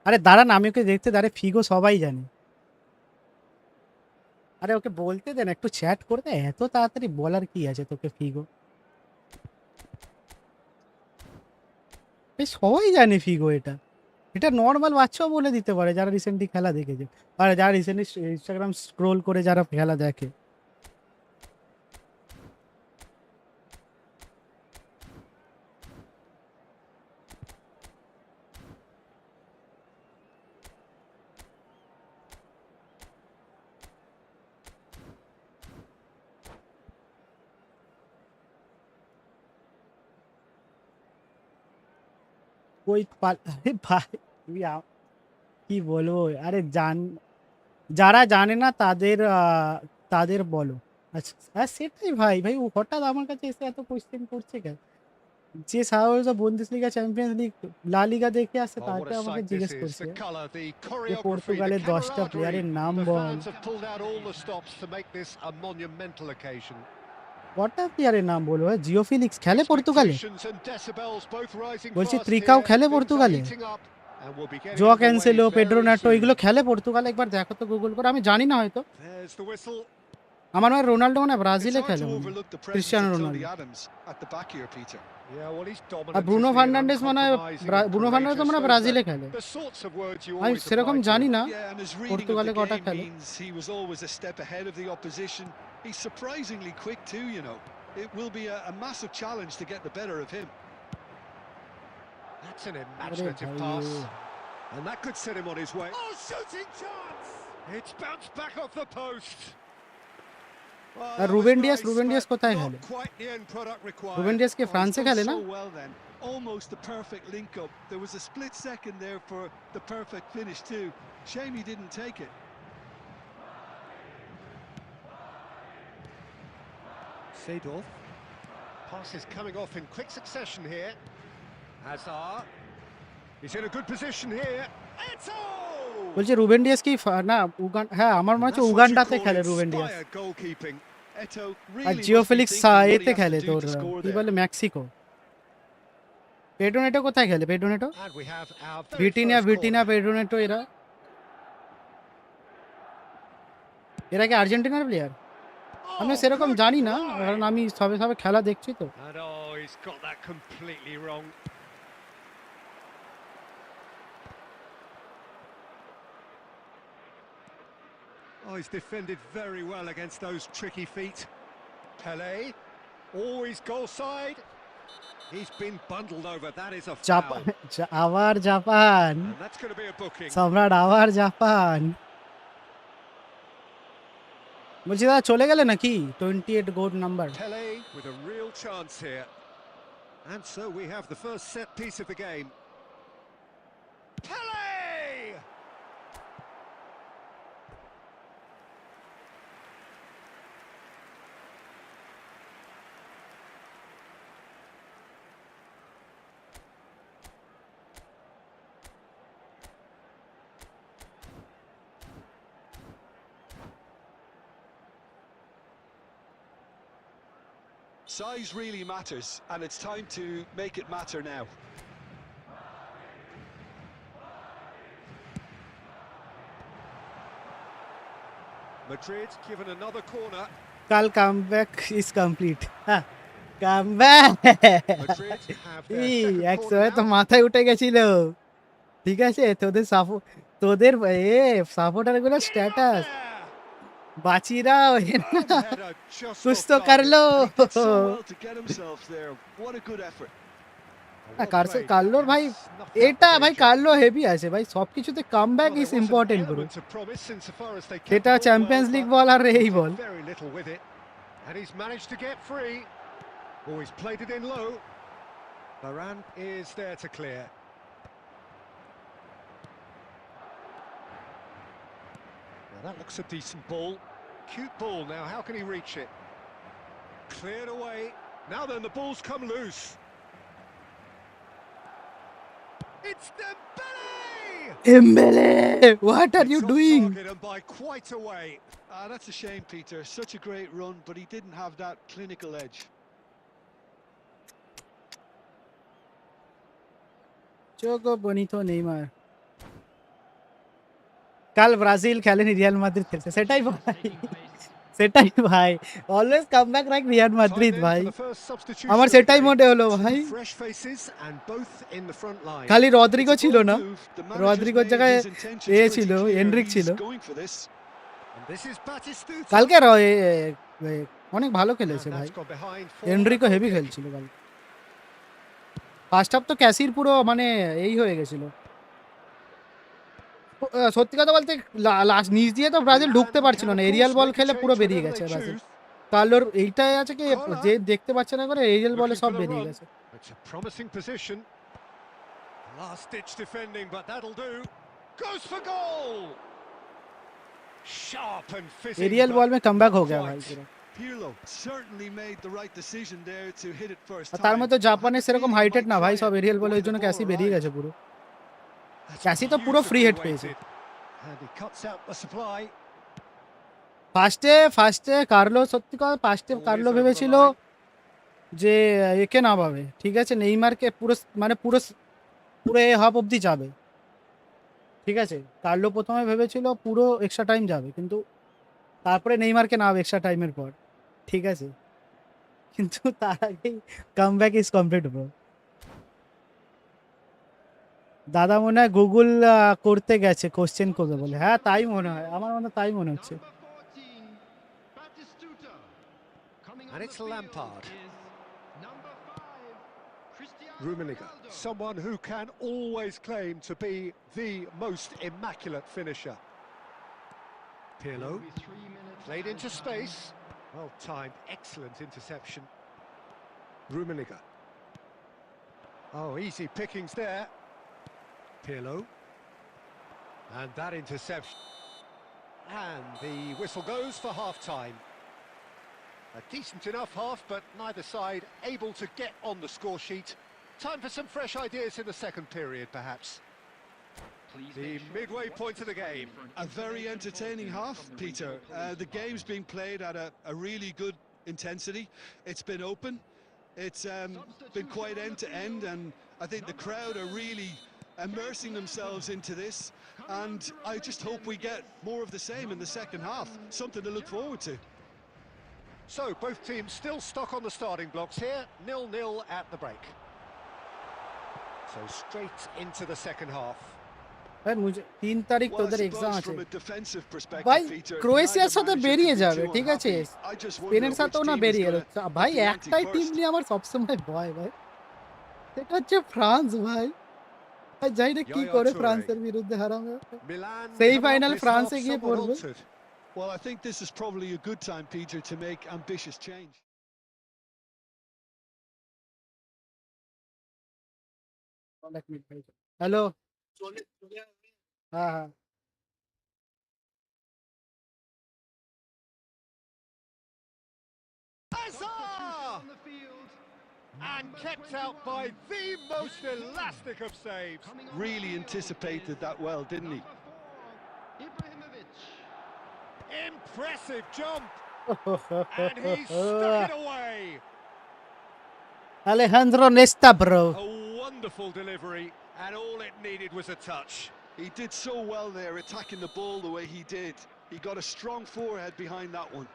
[SPEAKER 1] আরে দাঁড়া না, আমি ওকে দেখতে, আরে ফিগো সবাই জানে। আরে ওকে বলতে দেন, একটু চ্যাট করতে, এত তাড়াতাড়ি বলার কি আছে তোকে? ফিগো সবাই জানে ফিগো, এটা এটা নর্মাল বাচ্চাও বলে দিতে পারে যারা রিসেন্টলি খেলা দেখেছে, আর যারা রিসেন্টলি ইনস্টাগ্রাম স্ক্রোল করে যারা খেলা দেখে। कोई अरे भाई কি বলবো, আরে যারা জানে না তাদের তাদের বলো। আচ্ছা হ্যাঁ সেটাই ভাই, ভাই ও হঠাৎ আমার কাছে এসে এত কোশ্চেন করছে কেন? যে সারা বুন্দেসলিগা, চ্যাম্পিয়ন্স লিগ, লা লিগা দেখে আসে, তাকে আমাকে জিজ্ঞেস করছে যে পর্তুগালের 10টা প্লেয়ারের নাম বল। কটা প্লেয়ারের নাম বলবো? জিও ফিলিক্স খেলে পর্তুগালে, বলছি ত্রিকাও খেলে পর্তুগালে, জোয়া ক্যান্সেলো, পেড্রো নেটো, এগুলো খেলে পর্তুগালে? একবার দেখো তো গুগল করে, আমি জানি না হয়তো। আমার মনে হয় রোনাল্ডো মানে ব্রাজিলে খেলে, ক্রিস্টিয়ানো রোনাল্ডো। আর ব্রুনো ফার্নান্ডেস মানে ব্রুনো ফার্নান্ডেস মানে ব্রাজিলে খেলে, আমি সেরকম জানি না পর্তুগালে কটা খেলে।
[SPEAKER 4] He's surprisingly quick too, you know. It will be a massive challenge to get the better of him.
[SPEAKER 2] That's an imaginative pass. And that could set him on his way. Oh, shooting chance! It's bounced back off the post.
[SPEAKER 1] আর Ruben Dias কোথায় খেলে? Ruben Dias কি ফ্রান্সে খেলে না?
[SPEAKER 4] Almost the perfect link up. There was a split second there for the perfect finish too. Shame he didn't take it.
[SPEAKER 2] Seedorf. Pass is coming off in quick succession here. Hazard. He's in a good position here. Eto!
[SPEAKER 1] বলছে Ruben Dias কি না হ্যাঁ আমার মনে হচ্ছে উগান্ডাতে খেলে Ruben Dias, আর জিও ফিলিক্স এতে খেলে তোর কি বলে মেক্সিকো। পেডোনেটো কোথায় খেলে পেডোনেটো
[SPEAKER 2] And we have our very
[SPEAKER 1] ভিটিনিয়া
[SPEAKER 2] first
[SPEAKER 1] ভিটিনা
[SPEAKER 2] corner.
[SPEAKER 1] পেডোনেটো এরা কি আর্জেন্টিনার প্লেয়ার আমি
[SPEAKER 2] Oh,
[SPEAKER 1] সেরকম
[SPEAKER 2] good
[SPEAKER 1] জানি না
[SPEAKER 2] fly.
[SPEAKER 1] কারণ আমি সবে সবে খেলা দেখছি তো
[SPEAKER 2] And oh, he's got that completely wrong. Oh, he's defended very well against those tricky feet. Pele, always goal side. He's been bundled over. That is a foul.
[SPEAKER 1] Japan আবার Japan
[SPEAKER 2] And that's going to be a booking.
[SPEAKER 1] সম্রাট আবার Japan বলছি দাদা চলে গেলে নাকি 28 গোল number
[SPEAKER 2] Pele with a real chance here. And so we have the first set piece of the game. Pele!
[SPEAKER 3] Size really matters, and it's time to make it matter now.
[SPEAKER 2] Madrid given another corner.
[SPEAKER 1] কাল comeback is complete হ্যাঁ comeback
[SPEAKER 2] Madrid have their
[SPEAKER 1] এই
[SPEAKER 2] second
[SPEAKER 1] এক
[SPEAKER 2] corner
[SPEAKER 1] সময় তো
[SPEAKER 2] now.
[SPEAKER 1] মাথায় উঠে গেছিল ঠিক আছে তোদের সাপোর্টার গুলো স্ট্যাটাস বাচিরা
[SPEAKER 2] And header just
[SPEAKER 1] कुछ
[SPEAKER 2] off
[SPEAKER 1] तो कर
[SPEAKER 2] target.
[SPEAKER 1] Low
[SPEAKER 3] He did so well to get himself there. What a good effort.
[SPEAKER 2] Well played.
[SPEAKER 1] কার্লোর ভাই
[SPEAKER 2] Has snuffed out
[SPEAKER 1] এটা
[SPEAKER 2] the
[SPEAKER 1] ভাই
[SPEAKER 2] danger.
[SPEAKER 1] কার্লো হেভি আছে ভাই সবকিছুতে comeback
[SPEAKER 2] Well,
[SPEAKER 1] is
[SPEAKER 2] there was an
[SPEAKER 1] important bro
[SPEAKER 2] element of promise insofar as they kept
[SPEAKER 1] সেটা
[SPEAKER 2] the ball
[SPEAKER 1] champions
[SPEAKER 2] well,
[SPEAKER 1] league
[SPEAKER 2] but
[SPEAKER 1] বল আর এই
[SPEAKER 2] did
[SPEAKER 1] ball
[SPEAKER 2] very little with it. And he's managed to get free. Oh, he's played it in low. Varane is there to clear. Now that looks a decent ball. Cute ball now, how can he reach it? Cleared away. Now then, the ball's come loose. It's Dembele!
[SPEAKER 1] এমবেলে what are you
[SPEAKER 2] It's off
[SPEAKER 1] doing
[SPEAKER 2] target and by quite a way.
[SPEAKER 3] That's a shame, Peter. Such a great run, but he didn't have that clinical edge.
[SPEAKER 1] joga bonito Neymar কাল Brazil খেলেনি Real Madrid খেলছে সেটাই ভাই always come back like Real Madrid
[SPEAKER 2] Time then
[SPEAKER 1] ভাই
[SPEAKER 2] for the first substitution
[SPEAKER 1] আমার
[SPEAKER 2] of the
[SPEAKER 1] সেটাই
[SPEAKER 2] game.
[SPEAKER 1] মনে হলো
[SPEAKER 2] Two
[SPEAKER 1] ভাই
[SPEAKER 2] fresh faces and both in the front line.
[SPEAKER 1] খালি রদ্রিগো
[SPEAKER 3] It's a
[SPEAKER 1] ছিল
[SPEAKER 3] bold
[SPEAKER 1] না
[SPEAKER 3] move. The manager's
[SPEAKER 1] রদ্রিগোর
[SPEAKER 3] made
[SPEAKER 1] জায়গায়
[SPEAKER 3] his intentions
[SPEAKER 1] এ
[SPEAKER 3] pretty
[SPEAKER 1] ছিল
[SPEAKER 3] clear.
[SPEAKER 1] এনরিক
[SPEAKER 3] He's
[SPEAKER 1] ছিল
[SPEAKER 3] going for this.
[SPEAKER 2] And this is Batistuta.
[SPEAKER 1] কালকে অনেক ভালো খেলেছে
[SPEAKER 2] And
[SPEAKER 1] ভাই
[SPEAKER 2] that's gone behind for
[SPEAKER 1] Enrico
[SPEAKER 2] a
[SPEAKER 1] heavy
[SPEAKER 2] goal kick.
[SPEAKER 1] খেলছিল কাল ফার্স্ট হাফ তো ক্যাসির পুরো মানে এই হয়ে গেছিল সত্যি কথা বলতে লাস্ট নিচ দিয়ে তো ব্রাজিল ঢুকতে পারছিল না এরিয়াল বল খেলে পুরো বেরিয়ে গেছে ব্রাজিল কার্লোর এইটাই আছে কি যে দেখতে পাচ্ছে না করে এরিয়াল বলে সব বেরিয়ে গেছে
[SPEAKER 2] It's a promising position. Last ditch defending, but that'll do. Goes for goal. Sharp and fizzing.
[SPEAKER 1] Aerial ball में कमबैक हो गया भाई पूरा
[SPEAKER 3] Pirlo certainly made the right decision there to hit it first
[SPEAKER 1] তার
[SPEAKER 3] time.
[SPEAKER 1] মধ্যে জাপানের সেরকম হাইটেড না ভাই সব এরিয়াল বলের জন্য ক্যাসি বেরিয়ে গেছে পুরো ক্যাসি তো পুরো ফ্রি হেড পেয়েছে
[SPEAKER 2] And he cuts out the supply.
[SPEAKER 1] ফার্স্টে কার্লো সত্যি কথা ফার্স্টে কার্লো ভেবেছিল যে একে না পাবে ঠিক আছে নেইমারকে পুরো মানে পুরো এ হাফ অবধি যাবে ঠিক আছে কার্লো প্রথমে ভেবেছিল পুরো এক্সট্রা টাইম যাবে কিন্তু তারপরে নেইমারকে না এক্সট্রা টাইমের পর ঠিক আছে কিন্তু তার আগেই কামব্যাক ইজ কমপ্লিট ব্রো দাদা মনে হয় গুগল করতে গেছে কোশ্চেন করবে বলে হ্যাঁ তাই মনে হয় আমার মনে তাই মনে হচ্ছে
[SPEAKER 2] And it's Lampard. Rummenigge, someone who can always claim to be the most immaculate finisher. Pirlo, played into space. Well timed, excellent interception. Rummenigge. Oh, easy pickings there. Pirlo. And that interception. And the whistle goes for half-time. A decent enough half, but neither side able to get on the score sheet. Time for some fresh ideas in the second period, perhaps. The midway point of the game.
[SPEAKER 3] A very entertaining half, Peter. The game's being played at a really good intensity. It's been open. It's been quite end-to-end, and I think the crowd are really immersing themselves into this, and I just hope we get more of the same in the second half. Something to look forward to.
[SPEAKER 2] So both teams still stuck on the starting blocks here, 0-0 at the break. So straight into the second half.
[SPEAKER 1] ভাই মুঝে 3 তারিখ
[SPEAKER 3] Well, I
[SPEAKER 1] তোদের exam
[SPEAKER 3] suppose
[SPEAKER 1] আছে
[SPEAKER 3] from a defensive perspective,
[SPEAKER 1] ভাই
[SPEAKER 3] Peter,
[SPEAKER 1] ক্রোয়েশিয়ার
[SPEAKER 3] neither
[SPEAKER 1] সাথে
[SPEAKER 3] manager
[SPEAKER 1] বেরিয়ে
[SPEAKER 3] could be
[SPEAKER 1] যাবে
[SPEAKER 3] too
[SPEAKER 1] ঠিক আছে
[SPEAKER 3] unhappy. I just wonder
[SPEAKER 1] স্পেনের
[SPEAKER 3] which
[SPEAKER 1] সাথেও না
[SPEAKER 3] team is
[SPEAKER 1] বেরিয়ে
[SPEAKER 3] gonna
[SPEAKER 1] যাবে ভাই
[SPEAKER 3] up the ante
[SPEAKER 1] একটাই টিম
[SPEAKER 3] first.
[SPEAKER 1] নিয়ে আমার সবসময় ভয় ভাই সেটা হচ্ছে ফ্রান্স ভাই ভাই জানি না কি
[SPEAKER 2] Yaya
[SPEAKER 1] করে
[SPEAKER 2] Toure.
[SPEAKER 1] ফ্রান্সের বিরুদ্ধে হারাবে
[SPEAKER 2] Milan
[SPEAKER 1] সেই
[SPEAKER 2] come out
[SPEAKER 1] ফাইনাল
[SPEAKER 2] this
[SPEAKER 1] ফ্রান্সে
[SPEAKER 2] half
[SPEAKER 1] গিয়ে
[SPEAKER 2] somewhat
[SPEAKER 1] পড়বে
[SPEAKER 2] altered.
[SPEAKER 3] Well, I think this is probably a good time, Peter, to make ambitious change.
[SPEAKER 1] Hello হ্যাঁ হ্যাঁ
[SPEAKER 2] Hazard! And kept out by the most elastic of saves.
[SPEAKER 3] Really anticipated that well, didn't he?
[SPEAKER 5] Ibrahimovic.
[SPEAKER 2] Impressive jump. And he stuck it away.
[SPEAKER 1] Alejandro Nesta bro
[SPEAKER 2] A wonderful delivery, and all it needed was a touch.
[SPEAKER 3] He did so well there, attacking the ball the way he did. He got a strong forehead behind that one.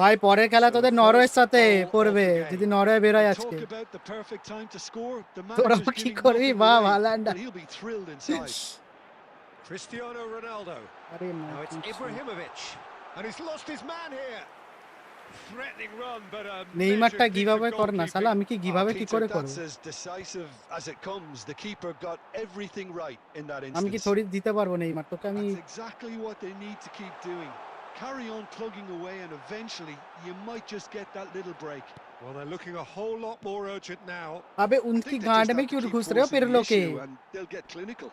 [SPEAKER 1] ভাই পরের খেলা তোদের নরওয়ের সাথে
[SPEAKER 2] goal
[SPEAKER 1] পড়বে
[SPEAKER 2] of the game.
[SPEAKER 1] যদি Norway বেরোয় আজকে
[SPEAKER 3] Talk about the perfect time to score. The
[SPEAKER 1] তোরা
[SPEAKER 3] manager's
[SPEAKER 1] কি
[SPEAKER 3] giving
[SPEAKER 1] করবি
[SPEAKER 3] nothing
[SPEAKER 1] বা
[SPEAKER 3] away,
[SPEAKER 1] ভালান্ডা
[SPEAKER 3] but he'll be thrilled inside.
[SPEAKER 2] Cristiano Ronaldo.
[SPEAKER 1] আরে না
[SPEAKER 2] Now it's Ibrahimovic. And he's lost his man here. Threatening run, but a
[SPEAKER 1] নেইমারটা
[SPEAKER 2] measured piece
[SPEAKER 1] giveaway
[SPEAKER 2] of
[SPEAKER 1] কর না শালা আমি কি
[SPEAKER 2] goalkeeping.
[SPEAKER 1] গিভঅ্যাওয়ে কি
[SPEAKER 3] Peter,
[SPEAKER 1] করে করব
[SPEAKER 3] that's as decisive as it comes. The keeper got everything right in that
[SPEAKER 1] আমি কি
[SPEAKER 3] instance.
[SPEAKER 1] থোড়ি দিতে পারবো নেইমার তোকে আমি
[SPEAKER 3] That's exactly what they need to keep doing. Carry on plugging away, and eventually you might just get that little break.
[SPEAKER 2] Well, they're looking a whole lot more urgent now.
[SPEAKER 1] अबे
[SPEAKER 3] I
[SPEAKER 1] उनकी
[SPEAKER 3] think they
[SPEAKER 1] गांड
[SPEAKER 3] just
[SPEAKER 1] में
[SPEAKER 3] have to
[SPEAKER 1] क्यों
[SPEAKER 3] keep
[SPEAKER 1] घुस रहे हो
[SPEAKER 3] forcing
[SPEAKER 1] फिर
[SPEAKER 3] the
[SPEAKER 1] लोग के
[SPEAKER 3] issue and they'll get clinical.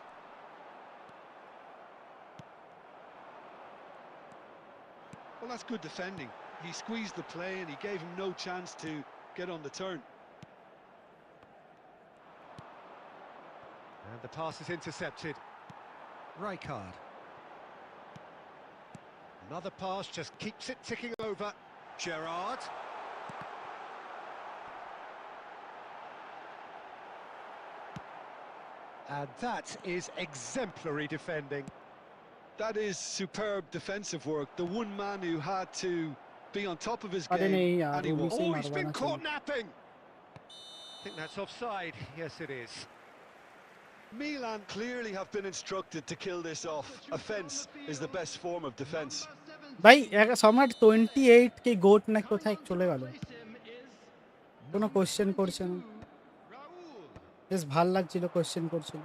[SPEAKER 3] Well, that's good defending. He squeezed the play and he gave him no chance to get on the turn.
[SPEAKER 2] And the pass is intercepted. Rijkaard. Another pass just keeps it ticking over. Gerrard. And that is exemplary defending.
[SPEAKER 3] That is superb defensive work. The one man who had to be on top of his
[SPEAKER 1] अरे
[SPEAKER 3] game,
[SPEAKER 1] नहीं यार
[SPEAKER 3] and he
[SPEAKER 1] वो
[SPEAKER 3] was.
[SPEAKER 1] भी
[SPEAKER 2] Oh, he's
[SPEAKER 1] से
[SPEAKER 2] been
[SPEAKER 1] मारवाना
[SPEAKER 2] caught
[SPEAKER 1] चाहिए
[SPEAKER 2] napping. I think that's offside. Yes, it is.
[SPEAKER 3] Milan clearly have been instructed to kill this off. Offence is the best form of defence.
[SPEAKER 1] ভাই সমাট 28 কে goat না কোথায় চলে গেল কোনো কোশ্চেন করছে না বেশ ভাল লাগছিল কোশ্চেন করছিল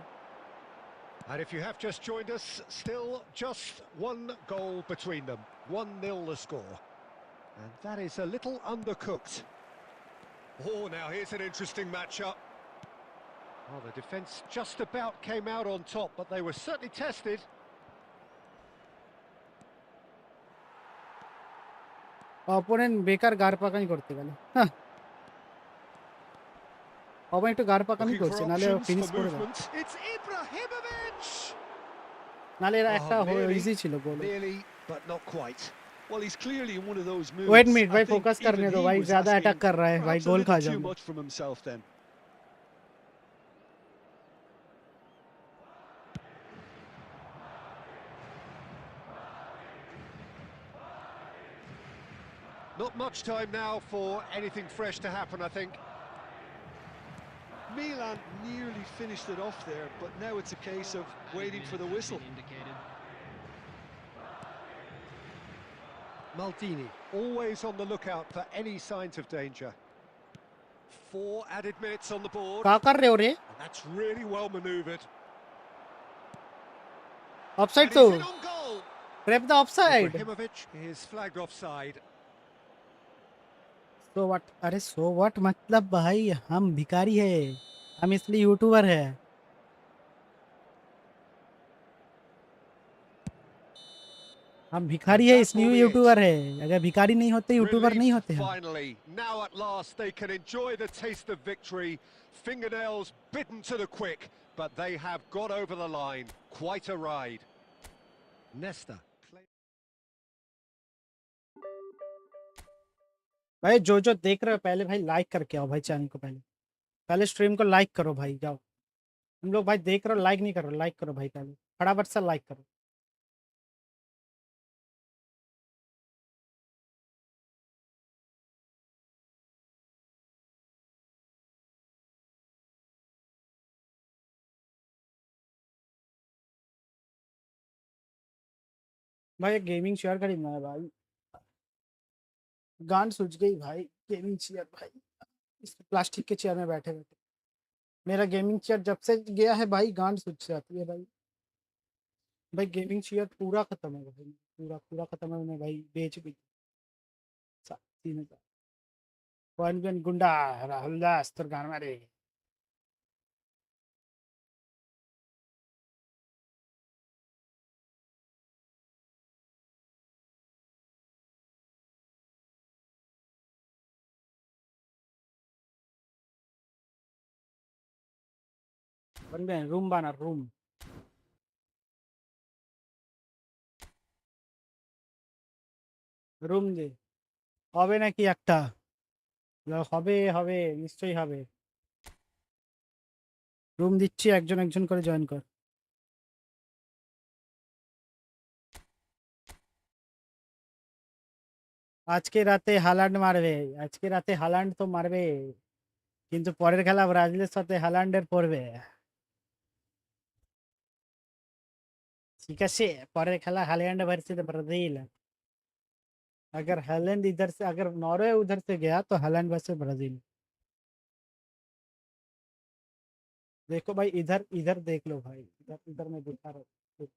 [SPEAKER 2] And if you have just joined us, still just one goal between them. 1-0 the score. And that is a little undercooked. Oh, now here's an interesting matchup. Well, the defence just about came out on top, but they were certainly tested.
[SPEAKER 1] Opponent বেকার গার পাকানি করতে গেল হ্যাঁ opponent একটু গার পাকানি
[SPEAKER 2] Looking
[SPEAKER 1] করছে
[SPEAKER 2] for
[SPEAKER 1] নালে
[SPEAKER 2] options
[SPEAKER 1] finish
[SPEAKER 2] for
[SPEAKER 1] করে দেয়
[SPEAKER 2] movement. It's Ibrahimovic!
[SPEAKER 1] নালে এরা একটা
[SPEAKER 2] nearly,
[SPEAKER 1] ইজি ছিল গোল
[SPEAKER 2] nearly, but not quite.
[SPEAKER 3] Well, he's clearly in one of those moods.
[SPEAKER 1] Wait minute
[SPEAKER 3] I
[SPEAKER 1] भाई
[SPEAKER 3] think
[SPEAKER 1] फोकस
[SPEAKER 3] even
[SPEAKER 1] करने दो
[SPEAKER 3] he
[SPEAKER 1] भाई
[SPEAKER 3] was
[SPEAKER 1] ज्यादा
[SPEAKER 3] asking
[SPEAKER 1] अटैक कर रहा है भाई
[SPEAKER 3] perhaps a
[SPEAKER 1] गोल खा
[SPEAKER 3] little too
[SPEAKER 1] जाऊंगा
[SPEAKER 3] much from himself then.
[SPEAKER 2] Not much time now for anything fresh to happen, I think.
[SPEAKER 3] Milan nearly finished it off there, but now it's a case of waiting for the whistle.
[SPEAKER 2] Maldini, always on the lookout for any signs of danger. 4 added minutes on the board.
[SPEAKER 1] क्या कर रहे हो रे
[SPEAKER 2] And that's really well manoeuvred.
[SPEAKER 1] Offside
[SPEAKER 2] And
[SPEAKER 1] तो
[SPEAKER 2] he's in on goal.
[SPEAKER 1] Trap the offside
[SPEAKER 2] Ibrahimovic is flagged offside.
[SPEAKER 1] So what अरे so what मतलब भाई हम भिखारी है हम इसलिए यूट्यूबर है हम भिखारी है इसलिए यूट्यूबर है अगर भिखारी नहीं होते यूट्यूबर नहीं होते हम
[SPEAKER 2] Finally, now at last they can enjoy the taste of victory. Fingernails bitten to the quick, but they have got over the line. Quite a ride. Nesta.
[SPEAKER 1] भाई जो देख रहे हो पहले भाई लाइक करके आओ भाई चैनल को पहले पहले स्ट्रीम को लाइक करो भाई, जाओ तुम लोग भाई, देख रहे हो लाइक नहीं करो, लाइक करो भाई, पहले फटाफट से लाइक करो। भाई एक गेमिंग चेयर खरीदना है भाई, गांड सूझ गई भाई गेमिंग चेयर भाई, इस प्लास्टिक के चेयर में बैठे बैठे मेरा गेमिंग चेयर जब से गया है भाई गांड सूझ जाती है भाई। भाई गेमिंग चेयर पूरा खत्म है भाई, पूरा पूरा खत्म है, मैं भाई बेच भी 3,000। कौन कौन गुंडा, राहुल दास तो गान मारे। बन गए रूम बना रूम, রুম দে, হবে নাকি একটা? হবে হবে নিশ্চয়ই হবে। রুম দিচ্ছি, একজন একজন করে জয়েন কর। আজকে রাতে হালান্ড মারবে, আজকে রাতে হালান্ড তো মারবে, কিন্তু পরের খেলা ব্রাজিলের সাথে হালান্ডের পড়বে। ঠিক আছে, পরের খেলা হালান্ড ভার্সেস ब्राजील। अगर हालैंड इधर से, अगर नॉर्वे उधर से गया तो हालैंड वर्सेस ब्राजील। देखो भाई, इधर इधर देख लो भाई, इधर इधर मैं दिखा रहा हूँ,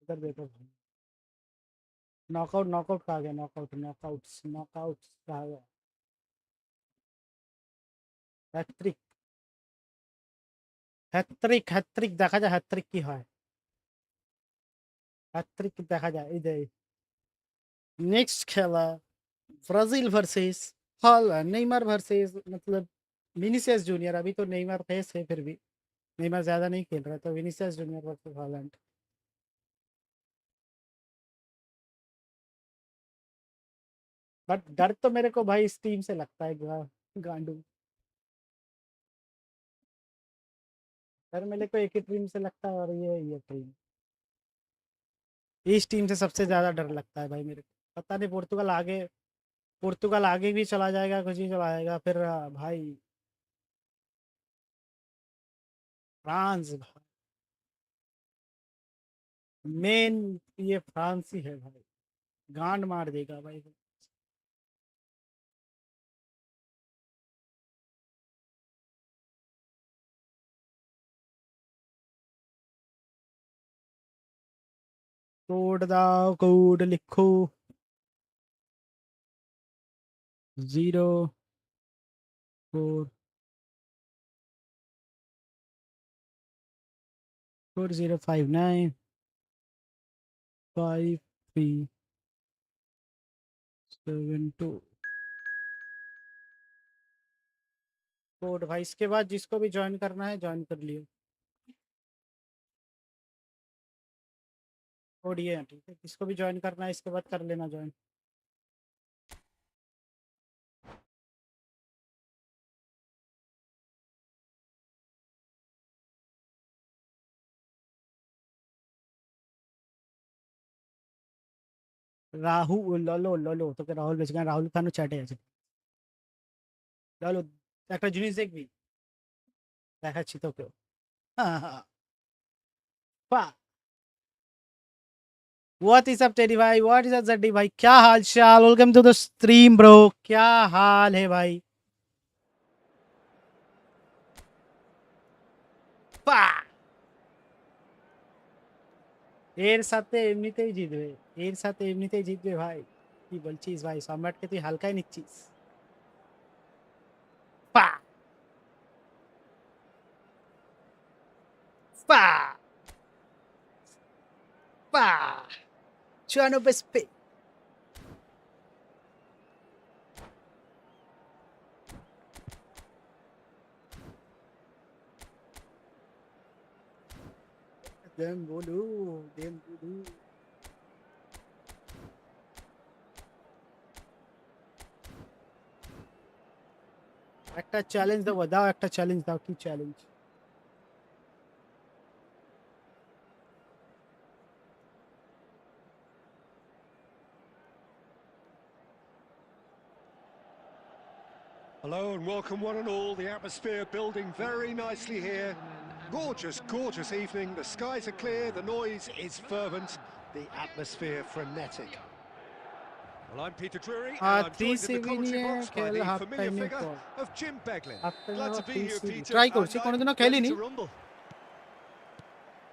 [SPEAKER 1] इधर देखो भाई। नॉकआउट नॉकआउट कहा गया, नॉकआउट नॉकआउट्स नॉकआउट्स कहा गया। हैट्रिक हैट्रिक हैट्रिक দেখা যায়, হ্যাট্রিক কি হয়, হ্যাট্রিক দেখা যায় এই যে। नेक्स्ट खेला Brazil versus Holland, Neymar versus मतलब विनीसियस जूनियर। अभी तो नेमार फेस है, फिर भी नेमार ज्यादा नहीं खेल रहा, तो Vinicius junior versus Holland. But डर तो मेरे को भाई इस टीम से लगता है, गांडू। डर मेरे को एक ही टीम से लगता है, और ये टीम, इस टीम से सबसे ज्यादा डर लगता है भाई मेरे को। पता नहीं पोर्तुगल आगे, पोर्तुगल आगे भी चला जाएगा, कुछ ही चला जाएगा फिर भाई। फ्रांस भाई, मेन ये फ्रांस ही है भाई, गांड मार देगा भाई। कोड दाओ, कोड लिखो, 0 4 4059 5372 कोड भाई। इसके बाद जिसको भी ज्वाइन करना है ज्वाइन कर लियो, कोड ये है, ठीक है, किसको भी ज्वाइन करना है इसके बाद कर लेना ज्वाइन। রাহুল ললো ললো, তোকে রাহুল বেশি, কারণ রাহুল খানও চ্যাটে আছে। ললো, একটা জিনিস দেখবি, দেখাচ্ছি তোকেও। হ্যাঁ হ্যাঁ, व्हाट इज अप टेडी भाई, व्हाट इज अप जड्डी भाई, क्या हाल चाल, welcome to the stream bro, क्या हाल है भाई। পা! এর সাথে এমনিতেই জিতবে, এর সাথে এমনিতেই জিতবে ভাই। কি বলছিস ভাই, সম্রাটকে তুই হালকায় নিচ্ছিস। পা! পা! পা! 94 স্পে। দেম বলু, দেম বলু। একটা চ্যালেঞ্জ দাও, দাও একটা চ্যালেঞ্জ দাও, কি challenge?
[SPEAKER 2] Hello and welcome one and all. The atmosphere building very nicely here. Gorgeous, gorgeous evening. The skies are clear, the noise is fervent, the atmosphere frenetic. Well, I'm Peter Drury, and I'm joined in the commentary box by the familiar figure of Jim Beglin.
[SPEAKER 3] Glad to be here, Peter.
[SPEAKER 1] Try করছি, কোনোদিনও খেলিনি,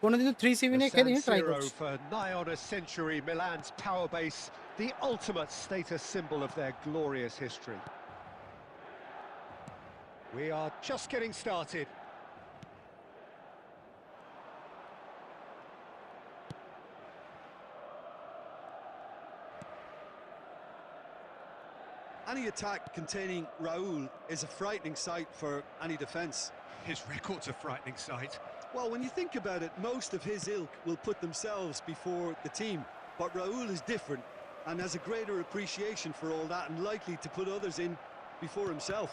[SPEAKER 1] কোনোদিনও 3CV নিয়ে খেলিনি, try
[SPEAKER 2] San
[SPEAKER 1] করছি।
[SPEAKER 2] Siro for nigh on a century, Milan's power base, the ultimate status symbol of their glorious history. We are just getting started.
[SPEAKER 3] Any attack containing Rahul is a frightening sight for any defence.
[SPEAKER 2] His record's a frightening sight.
[SPEAKER 3] Well, when you think about it, most of his ilk will put themselves before the team. But Rahul is different and has a greater appreciation for all that and likely to put others in before himself.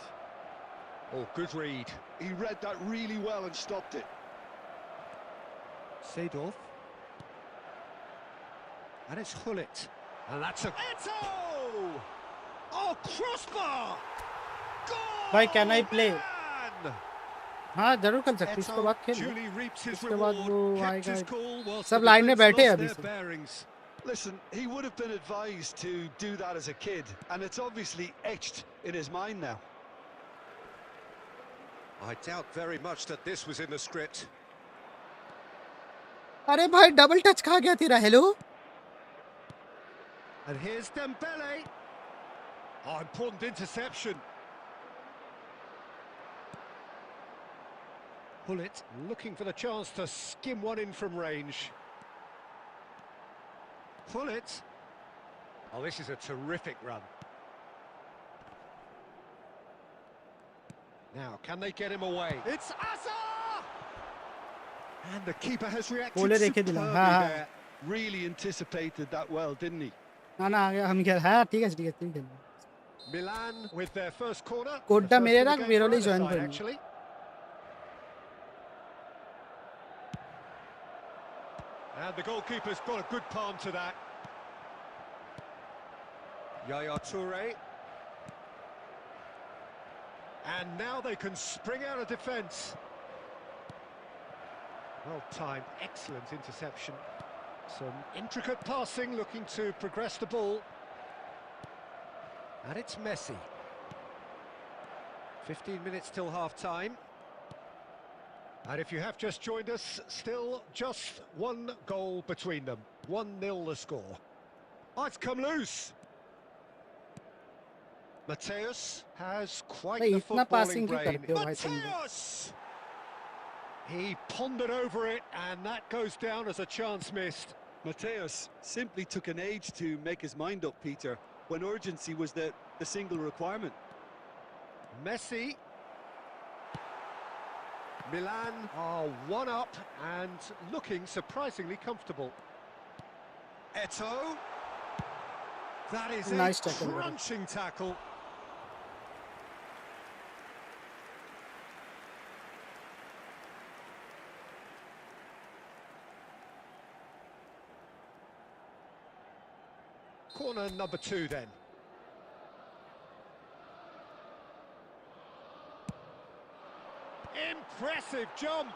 [SPEAKER 2] Oh, good read.
[SPEAKER 4] He read that really well and stopped it.
[SPEAKER 2] Seedorf. And it's Hullet. And that's a... Eto! Oh, crossbar! Goal!
[SPEAKER 1] भाई can I play?
[SPEAKER 2] Man!
[SPEAKER 1] हाँ जरूर कर सकते, इसके बाद खेल,
[SPEAKER 2] Julie reaps his
[SPEAKER 1] इसके बाद
[SPEAKER 2] reward,
[SPEAKER 1] वो
[SPEAKER 2] kept
[SPEAKER 1] आएगा,
[SPEAKER 2] his cool whilst
[SPEAKER 1] सब
[SPEAKER 2] the
[SPEAKER 1] लाइन में
[SPEAKER 2] defence
[SPEAKER 1] बैठे हैं
[SPEAKER 2] lost
[SPEAKER 1] अभी
[SPEAKER 2] their
[SPEAKER 1] से।
[SPEAKER 2] bearings.
[SPEAKER 3] Listen, he would have been advised to do that as a kid, and it's obviously etched in his mind now.
[SPEAKER 2] I doubt very much that this was in the script.
[SPEAKER 1] अरे भाई double touch खा गया तेरा, hello.
[SPEAKER 2] And here's Dembele. Oh, important interception. Hullet looking for the chance to skim one in from range. Hullet. Oh, this is a terrific run. Now, can they get him away? It's Asa! And the keeper has reacted
[SPEAKER 1] बोले देखे दिला,
[SPEAKER 2] superbly
[SPEAKER 1] हाँ हाँ,
[SPEAKER 2] there.
[SPEAKER 3] Really anticipated that well, didn't he?
[SPEAKER 1] ना ना आ गया, हम क्या, हाँ ठीक है ठीक है ठीक है।
[SPEAKER 2] Milan with their first corner.
[SPEAKER 1] कोड्डा
[SPEAKER 2] The
[SPEAKER 1] मेरे
[SPEAKER 2] first
[SPEAKER 1] ना
[SPEAKER 2] of the game
[SPEAKER 1] मेरे
[SPEAKER 2] for
[SPEAKER 1] लिए
[SPEAKER 2] either
[SPEAKER 1] ज्वाइन
[SPEAKER 2] side,
[SPEAKER 1] करना।
[SPEAKER 2] actually. And the goalkeeper's got a good palm to that. Yaya Toure. And now they can spring out of defence. Well timed, excellent interception. Some intricate passing, looking to progress the ball. And it's Messi. 15 minutes till half-time. And if you have just joined us, still just one goal between them. 1-0 the score. Oh, it's come loose. Mateus has quite
[SPEAKER 1] भाई
[SPEAKER 2] the
[SPEAKER 1] इतना
[SPEAKER 2] footballing
[SPEAKER 1] passing क्यों
[SPEAKER 2] brain.
[SPEAKER 1] करते हो भाई तुम लोग?
[SPEAKER 2] Mateus! He pondered over it, and that goes down as a chance missed.
[SPEAKER 3] Mateus simply took an age to make his mind up, Peter, when urgency was the single requirement.
[SPEAKER 2] Messi. Milan are one up and looking surprisingly comfortable. Eto. That is
[SPEAKER 1] Nice
[SPEAKER 2] a
[SPEAKER 1] tackle, brother.
[SPEAKER 2] crunching tackle. Corner number 2 then. Impressive jump!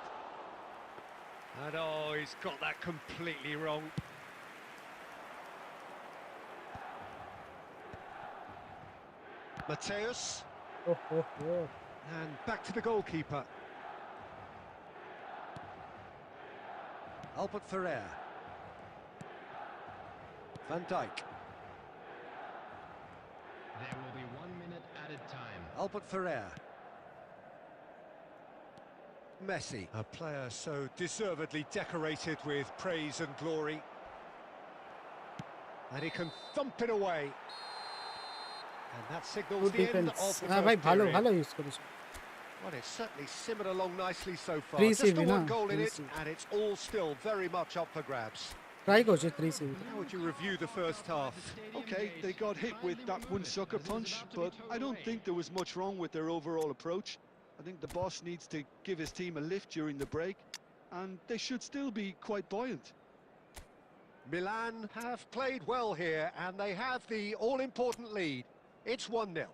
[SPEAKER 2] And oh, he's got that completely wrong. Mateus,
[SPEAKER 1] oh oh oh,
[SPEAKER 2] and back to the goalkeeper. Albert Ferrer. Van Dijk.
[SPEAKER 5] There will be 1 minute added time.
[SPEAKER 2] Albert Ferrer. Messi, a player so deservedly decorated with praise and glory. And he can thump it away. And that signals
[SPEAKER 1] good
[SPEAKER 2] the end
[SPEAKER 1] defence.
[SPEAKER 2] of the
[SPEAKER 1] हाँ भाई
[SPEAKER 2] first
[SPEAKER 1] भालो
[SPEAKER 2] period.
[SPEAKER 1] भालो use करो।
[SPEAKER 2] Well, it's certainly simmered along nicely so far.
[SPEAKER 1] 3
[SPEAKER 2] Just
[SPEAKER 1] CV
[SPEAKER 2] the
[SPEAKER 1] ना,
[SPEAKER 2] one goal in
[SPEAKER 1] 3
[SPEAKER 2] it,
[SPEAKER 1] CV।
[SPEAKER 2] and it's all still very much up for grabs.
[SPEAKER 1] Try go 3-0.
[SPEAKER 2] How would you review the first half?
[SPEAKER 3] Okay, they got hit with that one sucker punch, but I don't think there was much wrong with their overall approach. I think the boss needs to give his team a lift during the break, and they should still be quite buoyant.
[SPEAKER 2] Milan have played well here, and they have the all-important lead. It's 1-0.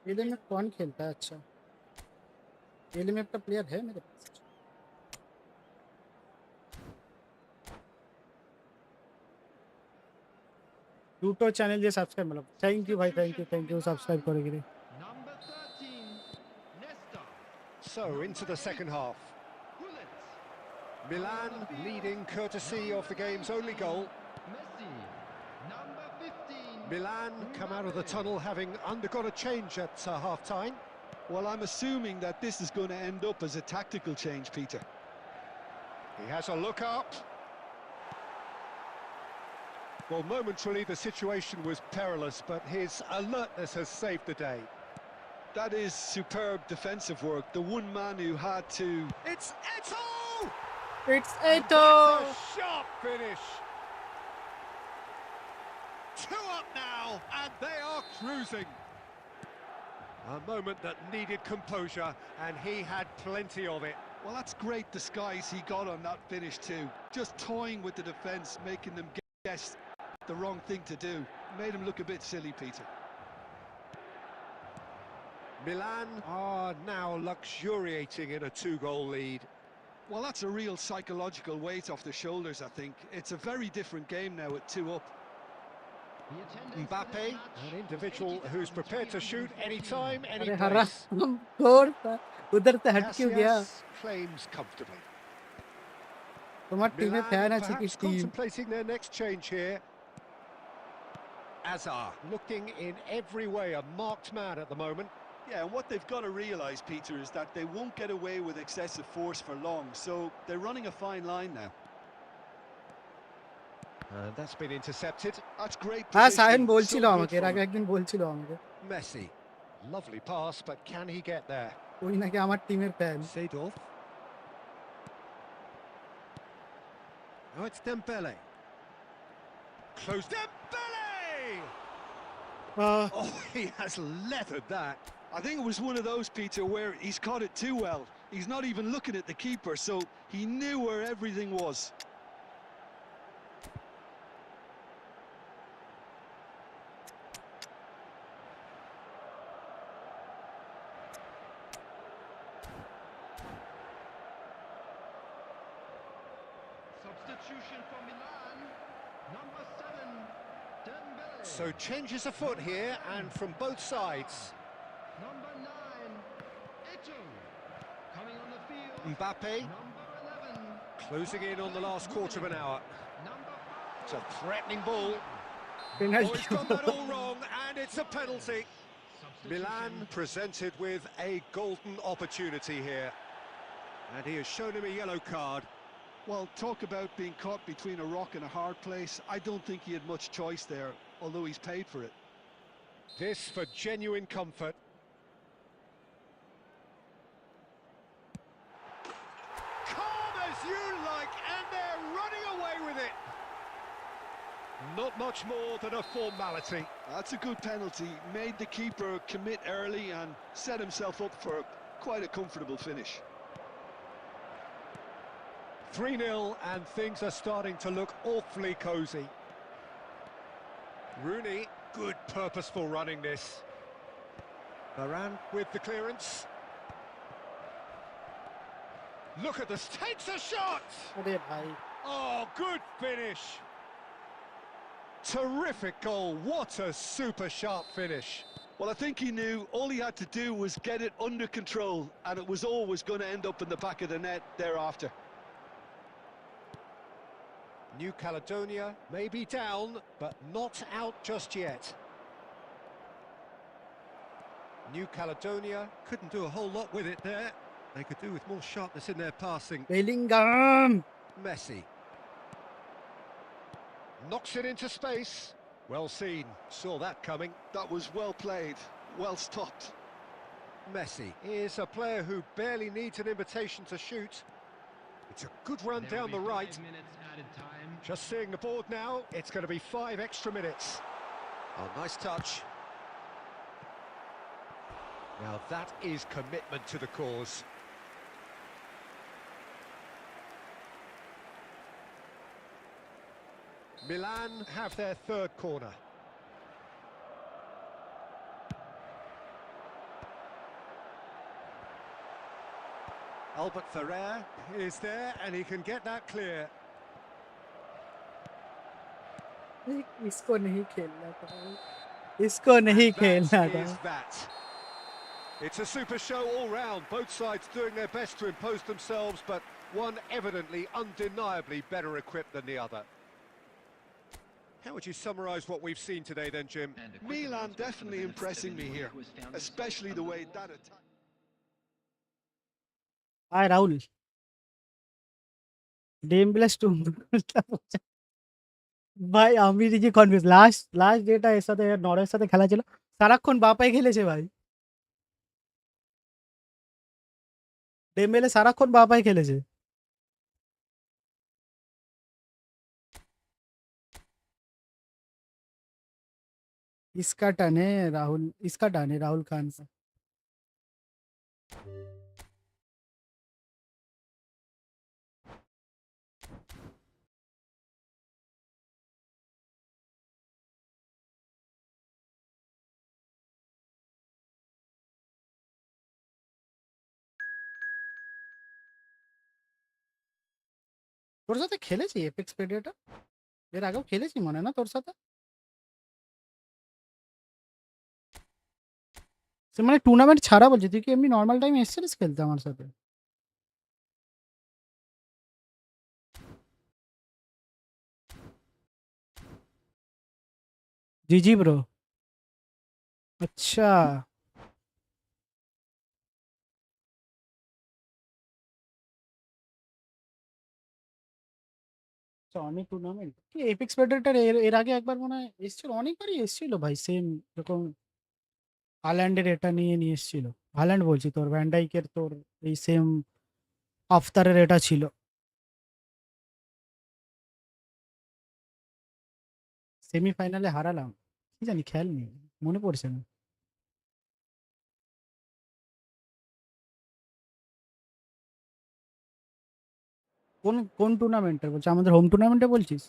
[SPEAKER 1] ये में कौन खेलता है? अच्छा, ये में अपना player है मेरे पास. यूट्यूब चैनल जे सब्सक्राइब मतलब थैंक यू भाई, थैंक यू सब्सक्राइब करने के लिए.
[SPEAKER 2] So into the second half. Milan leading courtesy of the game's only goal. Milan come out of the tunnel having undergone a change at half-time.
[SPEAKER 3] Well, I'm assuming that this is going to end up as a tactical change, Peter.
[SPEAKER 2] He has a look up. Well, momentarily the situation was perilous, but his alertness has saved the day.
[SPEAKER 3] That is superb defensive work. The one man who had to...
[SPEAKER 2] It's Eto!
[SPEAKER 1] It's Eto!
[SPEAKER 2] A sharp finish. 2 up now, and they are cruising. A moment that needed composure, and he had plenty of it.
[SPEAKER 3] Well, that's great disguise he got on that finish too. Just toying with the defence, making them guess the wrong thing to do. Made him look a bit silly, Peter.
[SPEAKER 2] Milan are now luxuriating in a 2-goal lead.
[SPEAKER 3] Well, that's a real psychological weight off their shoulders, I think. It's a very different game now at 2 up.
[SPEAKER 2] Mbappe, an individual who's prepared to shoot anytime, any
[SPEAKER 1] अरे हरा
[SPEAKER 2] place.
[SPEAKER 1] और उधर से हट क्यों गया?
[SPEAKER 2] Casillas claims comfortably.
[SPEAKER 1] तुम्हारी team में
[SPEAKER 2] Milan
[SPEAKER 1] फैन है
[SPEAKER 2] perhaps
[SPEAKER 1] किस team?
[SPEAKER 2] contemplating their next change here. Azar looking in every way a marked man at the moment.
[SPEAKER 3] Yeah, and what they've got to realise, Peter, is that they won't get away with excessive force for long, so they're running a fine line now.
[SPEAKER 2] And that's been intercepted.
[SPEAKER 3] That's great
[SPEAKER 1] हाँ
[SPEAKER 3] positioning.
[SPEAKER 1] Sion बोलছিল
[SPEAKER 3] So good
[SPEAKER 1] আমাকে,
[SPEAKER 3] from
[SPEAKER 1] আগে
[SPEAKER 3] him.
[SPEAKER 1] একদিন বলছিল আমাকে.
[SPEAKER 2] Messi, lovely pass, but can he get there?
[SPEAKER 1] ওই নাকি আমার টিমের fan.
[SPEAKER 2] Seedorf. Oh, it's Dembele. Close Dembele! Oh, he has leathered that.
[SPEAKER 3] I think it was one of those, Peter, where he's caught it too well. He's not even looking at the keeper, so he knew where everything was.
[SPEAKER 5] Substitution for Milan, number 7, Dembele.
[SPEAKER 2] So changes afoot here, and from both sides.
[SPEAKER 5] Number 9, Eto. Coming on the field,
[SPEAKER 2] Mbappe
[SPEAKER 5] number 11,
[SPEAKER 2] closing in on the last quarter of an hour.
[SPEAKER 5] number 5.
[SPEAKER 2] It's a threatening ball. Oh,
[SPEAKER 1] penalty.
[SPEAKER 2] he's got that all wrong, and it's a penalty. Milan presented with a golden opportunity here, and he has shown him a yellow card.
[SPEAKER 3] Well, talk about being caught between a rock and a hard place. I don't think he had much choice there, although he's paid for it.
[SPEAKER 2] This for genuine comfort. Calm as you like, and they're running away with it. Not much more than a formality.
[SPEAKER 3] That's a good penalty. Made the keeper commit early and set himself up for quite a comfortable finish.
[SPEAKER 2] 3-0, and things are starting to look awfully cosy. Rooney, good purposeful running this. Varane with the clearance. Look at this, takes a shot!
[SPEAKER 1] अरे भाई.
[SPEAKER 2] Oh, good finish. Terrific goal, what a super sharp finish.
[SPEAKER 3] Well, I think he knew all he had to do was get it under control, and it was always going to end up in the back of the net thereafter.
[SPEAKER 2] New Caledonia may be down, but not out just yet. New Caledonia couldn't do a whole lot with it there. They could do with more sharpness in their passing.
[SPEAKER 1] Bellingham.
[SPEAKER 2] Messi knocks it into space. Well seen, saw that coming.
[SPEAKER 3] That was well played, well stopped.
[SPEAKER 2] Messi is a player who barely needs an invitation to shoot. It's a good run
[SPEAKER 5] There will
[SPEAKER 2] down the
[SPEAKER 5] be 5
[SPEAKER 2] right.
[SPEAKER 5] minutes added time.
[SPEAKER 2] Just seeing the board now, it's going to be 5 extra minutes. Oh, nice touch. Now that is commitment to the cause. Milan have their third corner. Albert Ferrer is there and he can get that clear.
[SPEAKER 1] इसको नहीं खेलना था, इसको नहीं
[SPEAKER 2] And
[SPEAKER 1] खेलना
[SPEAKER 2] that is
[SPEAKER 1] था.
[SPEAKER 2] that. It's a super show all round, both sides doing their best to impose themselves, but one evidently, undeniably better equipped than the other. How would you summarise what we've seen today then, Jim?
[SPEAKER 3] Milan definitely impressing me here, especially the way that attack.
[SPEAKER 1] Hi Rahul, डेमलेस टू ভাই আমি নিজে confuse. Last data এর সাথে নরওয়ের সাথে খেলা ছিল, সারাক্ষণ বাপাই খেলেছে ভাই। ডেম্বেলে সারাক্ষণ বাপাই খেলেছে। इसका टर्न है राहुल, इसका टर्न है राहुल खान का। তোর সাথে খেলেছি এপেক্স প্রেডেটর, এর আগেও খেলেছি মনে না তোর সাথে। সে মানে টুর্নামেন্ট ছাড়া বলছি, তুই কি এমনি নর্মাল টাইমে এসেছিলিস খেলতে আমার সাথে? জি জি ব্রো। আচ্ছা অনেক টুর্নামেন্ট কি এপেক্স প্রেডেটর এর আগে একবার মনে হয় এসেছিল, অনেকবারই এসেছিল ভাই। সেম এরকম হাল্যান্ডের এটা নিয়ে এসেছিল। হাল্যান্ড বলছি, তোর ভ্যান্ডাইকের তোর এই সেম আফতারের এটা ছিল। সেমিফাইনালে হারালাম, কি জানি খেয়াল নেই, মনে পড়ছে না। কোন কোন টুর্নামেন্টে বলছিস? আমাদের হোম টুর্নামেন্টে বলছিস?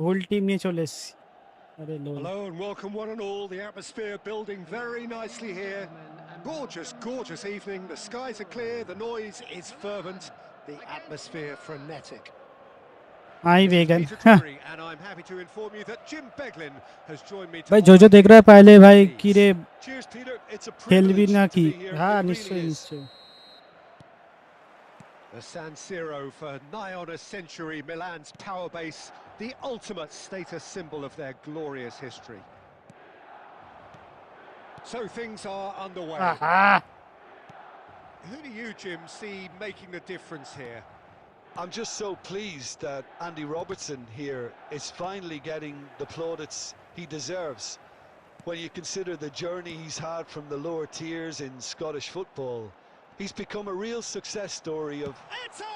[SPEAKER 1] হোল টিম নিয়ে চলে এসেছি। আরে লোল।
[SPEAKER 2] Hello and welcome one and all. The atmosphere building very nicely here. Gorgeous, gorgeous evening. The skies are clear, the noise is fervent, the atmosphere frenetic.
[SPEAKER 1] I
[SPEAKER 2] This is
[SPEAKER 1] vegan
[SPEAKER 2] Peter Drury, and I'm happy to inform you that Jim Beglin has joined me to
[SPEAKER 1] भाई जो देख रहा है पहले भाई कि रे
[SPEAKER 3] Cheers, Peter. It's a
[SPEAKER 1] खेल भी
[SPEAKER 3] privilege
[SPEAKER 1] ना
[SPEAKER 3] to
[SPEAKER 1] की।
[SPEAKER 3] be here.
[SPEAKER 1] हाँ
[SPEAKER 3] It really
[SPEAKER 1] निश्चय
[SPEAKER 3] is.
[SPEAKER 1] निश्चय।
[SPEAKER 2] The San Siro for nigh on a century, Milan's power base, the ultimate status symbol of their glorious history. So things are underway.
[SPEAKER 1] आहा
[SPEAKER 2] Who do you, Jim, see making the difference here?
[SPEAKER 3] I'm just so pleased that Andy Robertson here is finally getting the plaudits he deserves. When you consider the journey he's had from the lower tiers in Scottish football, he's become a real success story of...
[SPEAKER 2] Eto!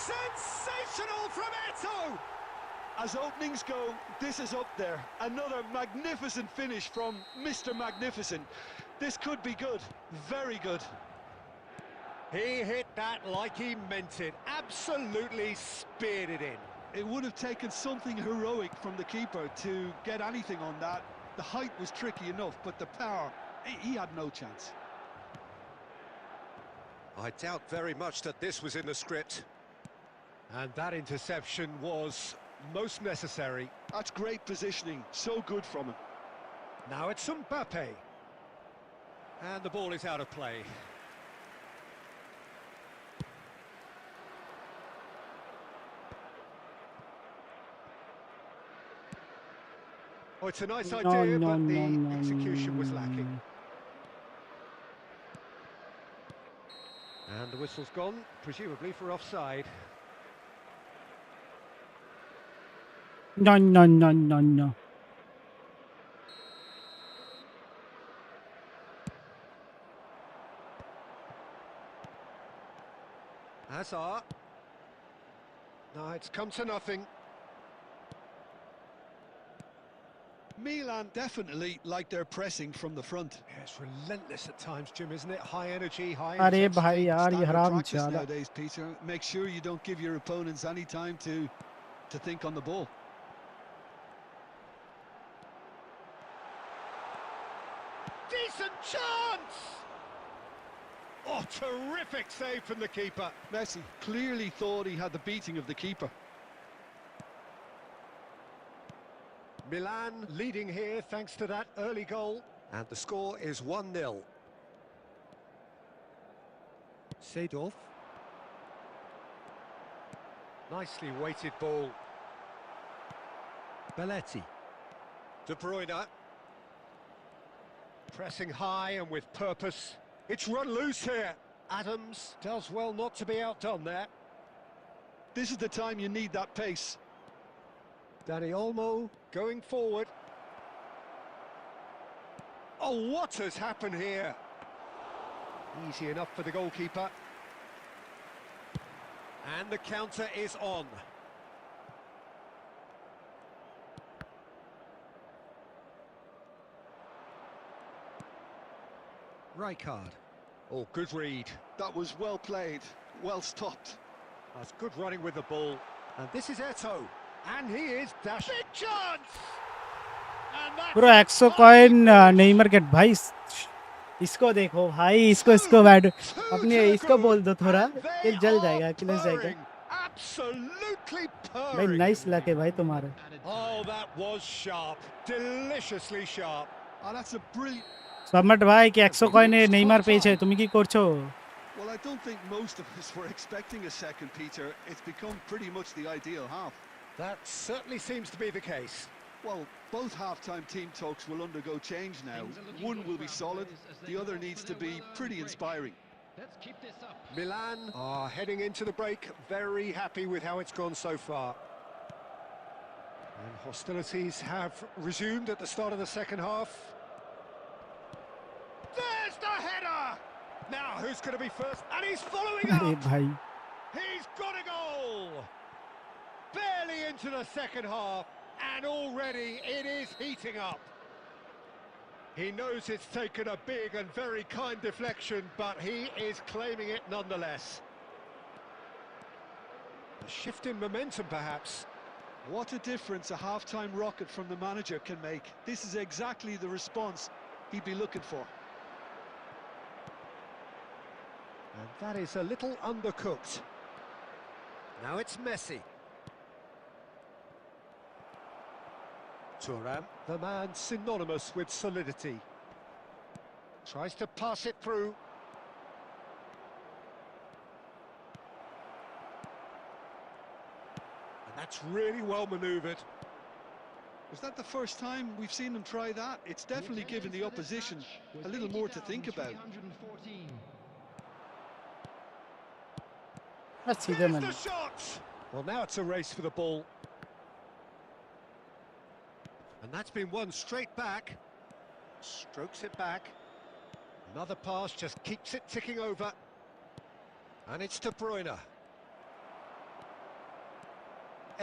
[SPEAKER 2] Sensational from Eto!
[SPEAKER 3] As openings go, this is up there. Another magnificent finish from Mr. Magnificent. This could be good, very good.
[SPEAKER 2] He hit that like he meant it. Absolutely speared it in.
[SPEAKER 3] It would have taken something heroic from the keeper to get anything on that. The height was tricky enough, but the power, he had no chance.
[SPEAKER 2] I doubt very much that this was in the script. And that interception was most necessary.
[SPEAKER 3] That's great positioning, so good from him.
[SPEAKER 2] Now it's Mbappe. And the ball is out of play. Oh, it's a nice idea, but the execution was lacking. And the whistle's gone, presumably for offside.
[SPEAKER 1] No.
[SPEAKER 2] Hazard. No, it's come to nothing.
[SPEAKER 3] Milan definitely like their pressing from the front.
[SPEAKER 2] Yeah, it's relentless at times, Jim, isn't it? High energy, high
[SPEAKER 1] अरे
[SPEAKER 2] intensity.
[SPEAKER 1] भाई यार ये
[SPEAKER 3] Standard
[SPEAKER 1] हराम
[SPEAKER 3] practice
[SPEAKER 1] ज़्यादा
[SPEAKER 3] nowadays, Peter. Make sure you don't give your opponents any time to think on the ball.
[SPEAKER 2] Decent chance! Oh, terrific save from the keeper.
[SPEAKER 3] Messi clearly thought he had the beating of the keeper.
[SPEAKER 2] Milan leading here thanks to that early goal. And the score is 1-0. Seedorf. Nicely weighted ball. Belletti. De Bruyne. Pressing high and with purpose. It's run loose here. Adams does well not to be outdone there.
[SPEAKER 3] This is the time you need that pace.
[SPEAKER 2] Dani Olmo going forward. Oh, what has happened here? Easy enough for the goalkeeper. And the counter is on. Rijkaard. Oh, good read.
[SPEAKER 3] That was well played, well stopped.
[SPEAKER 2] That's good running with the ball. And this is Eto'o. And he is dashing. Big chance! And that's
[SPEAKER 1] bro 100 coin Neymar के भाई इसको देखो भाई इसको bad अपने इसको बोल दो थोड़ा ये जल जाएगा किले जाएगा
[SPEAKER 2] Absolutely
[SPEAKER 1] भाई
[SPEAKER 2] purring.
[SPEAKER 1] नाइस लक है भाई तुम्हारे
[SPEAKER 2] Oh, that was sharp. Deliciously sharp.
[SPEAKER 3] Oh, that's a brilliant...
[SPEAKER 1] submit भाई कि 100 कॉइन नेइমার পেয়েছে তুমি কি করছো
[SPEAKER 3] Well, I don't think most of us were expecting a second, Peter. It's become pretty much the ideal half.
[SPEAKER 2] That certainly seems to be the case.
[SPEAKER 3] Well, both half-time team talks will undergo change now. One will be solid, the other needs to be pretty inspiring.
[SPEAKER 5] Let's keep this up.
[SPEAKER 2] Milan are heading into the break, very happy with how it's gone so far. And hostilities have resumed at the start of the second half. There's the header! Now, who's going to be first? And he's following
[SPEAKER 1] अरे
[SPEAKER 2] up!
[SPEAKER 1] भाई
[SPEAKER 2] He's got a goal! Barely into the second half, and already it is heating up. He knows it's taken a big and very kind deflection, but he is claiming it nonetheless. A shift in momentum, perhaps.
[SPEAKER 3] What a difference a half-time rocket from the manager can make. This is exactly the response he'd be looking for.
[SPEAKER 2] And that is a little undercooked. Now it's Messi. Thuram, the man synonymous with solidity. Tries to pass it through. And that's really well manoeuvred.
[SPEAKER 3] Is that the first time we've seen him try that? It's definitely given the opposition a little more to think about.
[SPEAKER 5] 314.
[SPEAKER 1] बस सीधे
[SPEAKER 2] There's
[SPEAKER 1] मैंने
[SPEAKER 2] the shot! Well, now it's a race for the ball. And that's been won straight back. Strokes it back. Another pass just keeps it ticking over. And it's De Bruyne.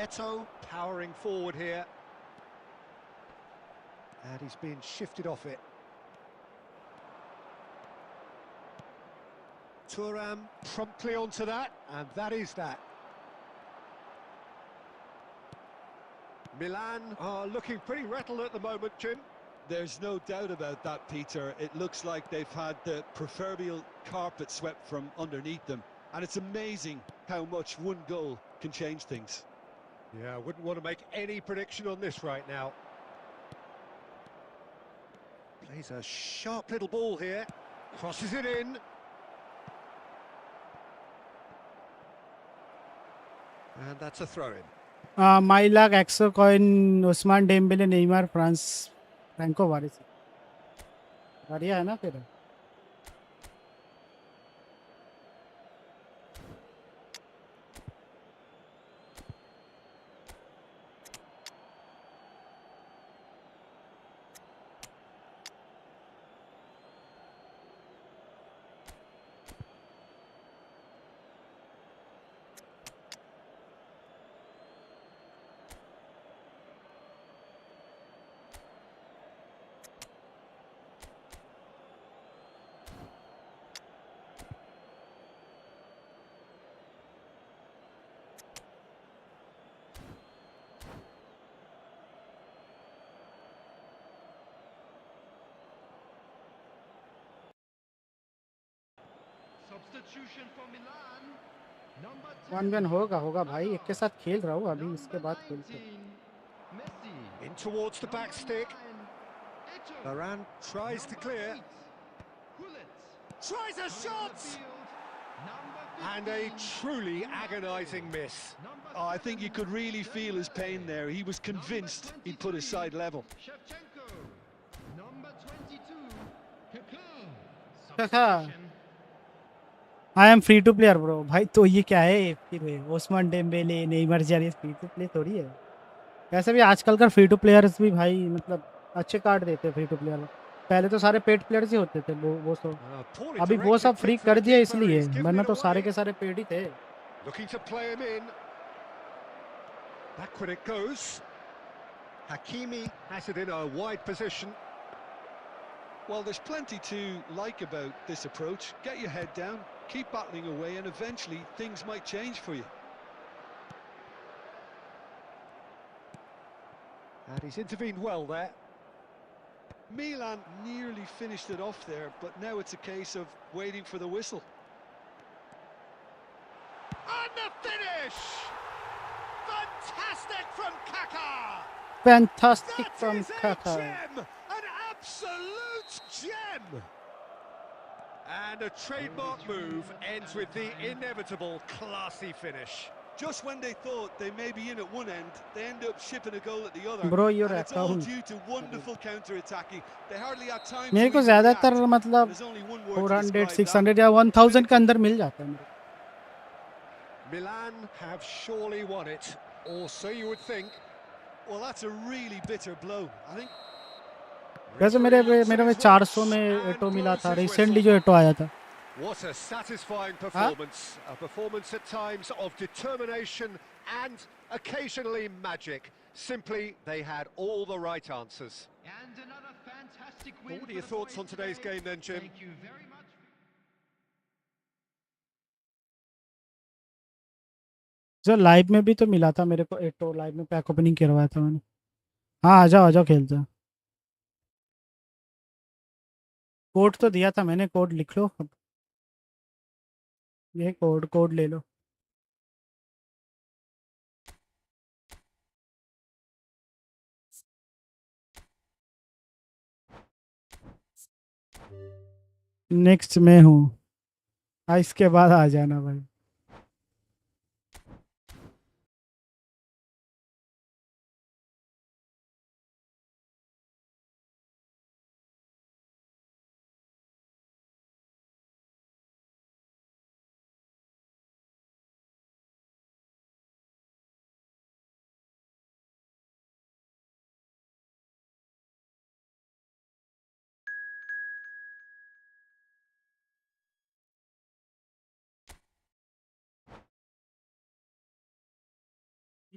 [SPEAKER 2] Eto'o powering forward here. And he's been shifted off it. Thuram promptly onto that, and that is that. Milan are looking pretty rattled at the moment, Jim.
[SPEAKER 3] There's no doubt about that, Peter. It looks like they've had the proverbial carpet swept from underneath them. And it's amazing how much one goal can change things.
[SPEAKER 2] Yeah, I wouldn't want to make any prediction on this right now. Plays a sharp little ball here. Crosses it in. And that's a throw-in.
[SPEAKER 1] My luck, Exo coin, Usman Dembele, Neymar, France, Franco Varis. बढ़िया है ना फिर.
[SPEAKER 5] Substitution for Milan. Number
[SPEAKER 1] 1 1 होगा भाई. एक के साथ खेल रहा हूँ अभी. इसके बाद खेलते हैं.
[SPEAKER 5] Messi.
[SPEAKER 2] In towards the back stick.
[SPEAKER 5] Eto'o.
[SPEAKER 2] Varane tries to clear. Tries a shot! And a truly agonising miss.
[SPEAKER 3] Oh, I think you could really feel his pain there. He was convinced he'd put his side level.
[SPEAKER 5] Shevchenko. Number 22. Kaká.
[SPEAKER 1] Kaká.
[SPEAKER 5] Substitution.
[SPEAKER 1] I am free to player bro. भाई तो ये क्या है फिर Ousmane Dembele नेइमर जैसे free to play थोड़ी है. वैसे भी आजकल का फ्री टू प्लेयर्स भी भाई मतलब अच्छे कार्ड देते हैं फ्री टू प्लेयर. पहले तो सारे पेड प्लेयर्स ही होते थे वो सब. अभी वो सब फ्री कर दिया इसलिए, वरना तो सारे के सारे पेड ही थे.
[SPEAKER 2] Looking to play him in. Backward it goes. Hakimi has it in a wide position.
[SPEAKER 3] Well, there's plenty to like about this approach. Get your head down, keep battling away, and eventually things might change for you.
[SPEAKER 2] And he's intervened well there.
[SPEAKER 3] Milan nearly finished it off there, but now it's a case of waiting for the whistle.
[SPEAKER 2] And the finish! Fantastic from Kaká!
[SPEAKER 1] Fantastic
[SPEAKER 2] That
[SPEAKER 1] from
[SPEAKER 2] is a
[SPEAKER 1] Kaká.
[SPEAKER 2] gem! An absolute gem! And a trademark move ends with the inevitable classy finish.
[SPEAKER 3] Just when they thought they may be in at one end, they end up shipping a goal at the other.
[SPEAKER 1] Bro, your
[SPEAKER 3] and it's all
[SPEAKER 1] account.
[SPEAKER 3] due to wonderful counter-attacking. They hardly had time
[SPEAKER 1] मेरे
[SPEAKER 3] to
[SPEAKER 1] को
[SPEAKER 3] even
[SPEAKER 1] ज़्यादातर
[SPEAKER 3] react.
[SPEAKER 1] मतलब
[SPEAKER 3] There's only one word to
[SPEAKER 1] 400,
[SPEAKER 3] describe
[SPEAKER 1] 600
[SPEAKER 3] that.
[SPEAKER 1] या 1000 के अंदर मिल जाता है मेरे को.
[SPEAKER 2] Milan have surely won it, or so you would think.
[SPEAKER 3] Well, that's a really bitter blow. I think
[SPEAKER 1] वैसे मेरे में 400 में एटो मिला था रिसेंटली जो एटो आया था.
[SPEAKER 2] What a satisfying performance. A performance at times of determination and occasionally magic. Simply, they had all the right answers.
[SPEAKER 5] And another fantastic win.
[SPEAKER 2] What are your thoughts on today's game then, Jim?
[SPEAKER 5] Thank you very much.
[SPEAKER 1] जो live में भी तो मिला था मेरे को एटो. Live में pack opening करवाया था मैंने. हाँ आ जाओ खेलते हैं. कोड तो दिया था मैंने. कोड लिख लो. ये कोड ले लो. नेक्स्ट में हूँ. इसके बाद आ जाना भाई.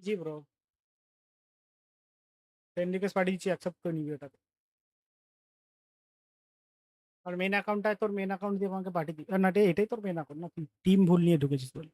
[SPEAKER 1] जी ब्रो 10 रिक्वेस्ट पाठीची ॲक्सेप्ट करून घेतात और मेन अकाउंट है तो मेन अकाउंट দিয়ে আমাকে পাঠিয়ে দিই না এটাই তোর মেন অ্যাকাউন্ট না টিম ভুল নিয়ে ঢুকেছিস বলে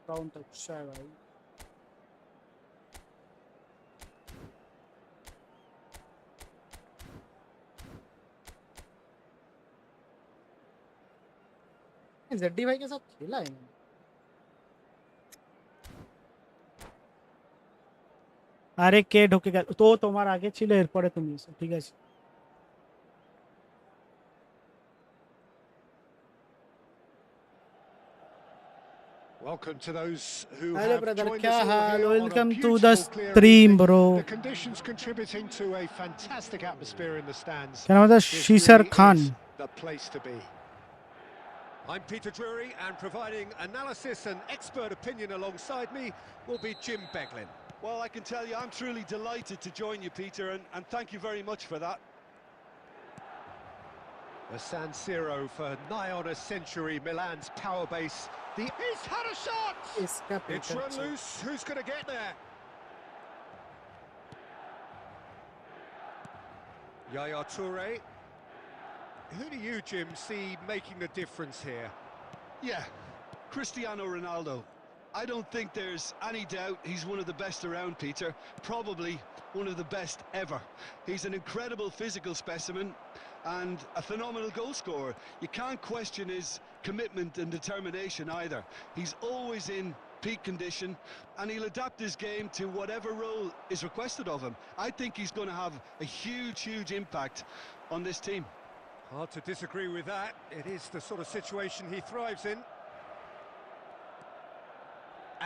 [SPEAKER 1] काउंट अच्छा है भाई जेडी भाई के साथ खेला है मैंने আরে কে ঢুকে গেল তো তোমার আগে ছিল এরপরে তুমি এসো ঠিক আছে
[SPEAKER 2] Welcome to those who
[SPEAKER 1] Hello
[SPEAKER 2] have
[SPEAKER 1] brother,
[SPEAKER 2] joined
[SPEAKER 1] क्या
[SPEAKER 2] us all
[SPEAKER 1] hall?
[SPEAKER 2] here on a
[SPEAKER 1] Welcome to
[SPEAKER 2] beautiful,
[SPEAKER 1] the
[SPEAKER 2] clear
[SPEAKER 1] stream,
[SPEAKER 2] evening.
[SPEAKER 1] bro.
[SPEAKER 2] The conditions contributing to a fantastic atmosphere in the stands.
[SPEAKER 1] क्या नाम था
[SPEAKER 2] This
[SPEAKER 1] शीसर
[SPEAKER 2] really
[SPEAKER 1] Khan
[SPEAKER 2] is the place to be. I'm Peter Drury, and providing analysis and expert opinion alongside me will be Jim Beglin.
[SPEAKER 3] Well, I can tell you, I'm truly delighted to join you, Peter, and thank you very much for that.
[SPEAKER 2] The San Siro for nigh on a century, Milan's power base. He's had a shot!
[SPEAKER 1] इसका
[SPEAKER 2] It's run loose, who's going to get there? Yaya Toure. Who do you, Jim, see making the difference here?
[SPEAKER 3] Yeah, Cristiano Ronaldo. I don't think there's any doubt he's one of the best around, Peter. Probably one of the best ever. He's an incredible physical specimen and a phenomenal goal scorer. You can't question his commitment and determination either. He's always in peak condition and he'll adapt his game to whatever role is requested of him. I think he's going to have a huge impact on this team.
[SPEAKER 2] Hard to disagree with that. It is the sort of situation he thrives in.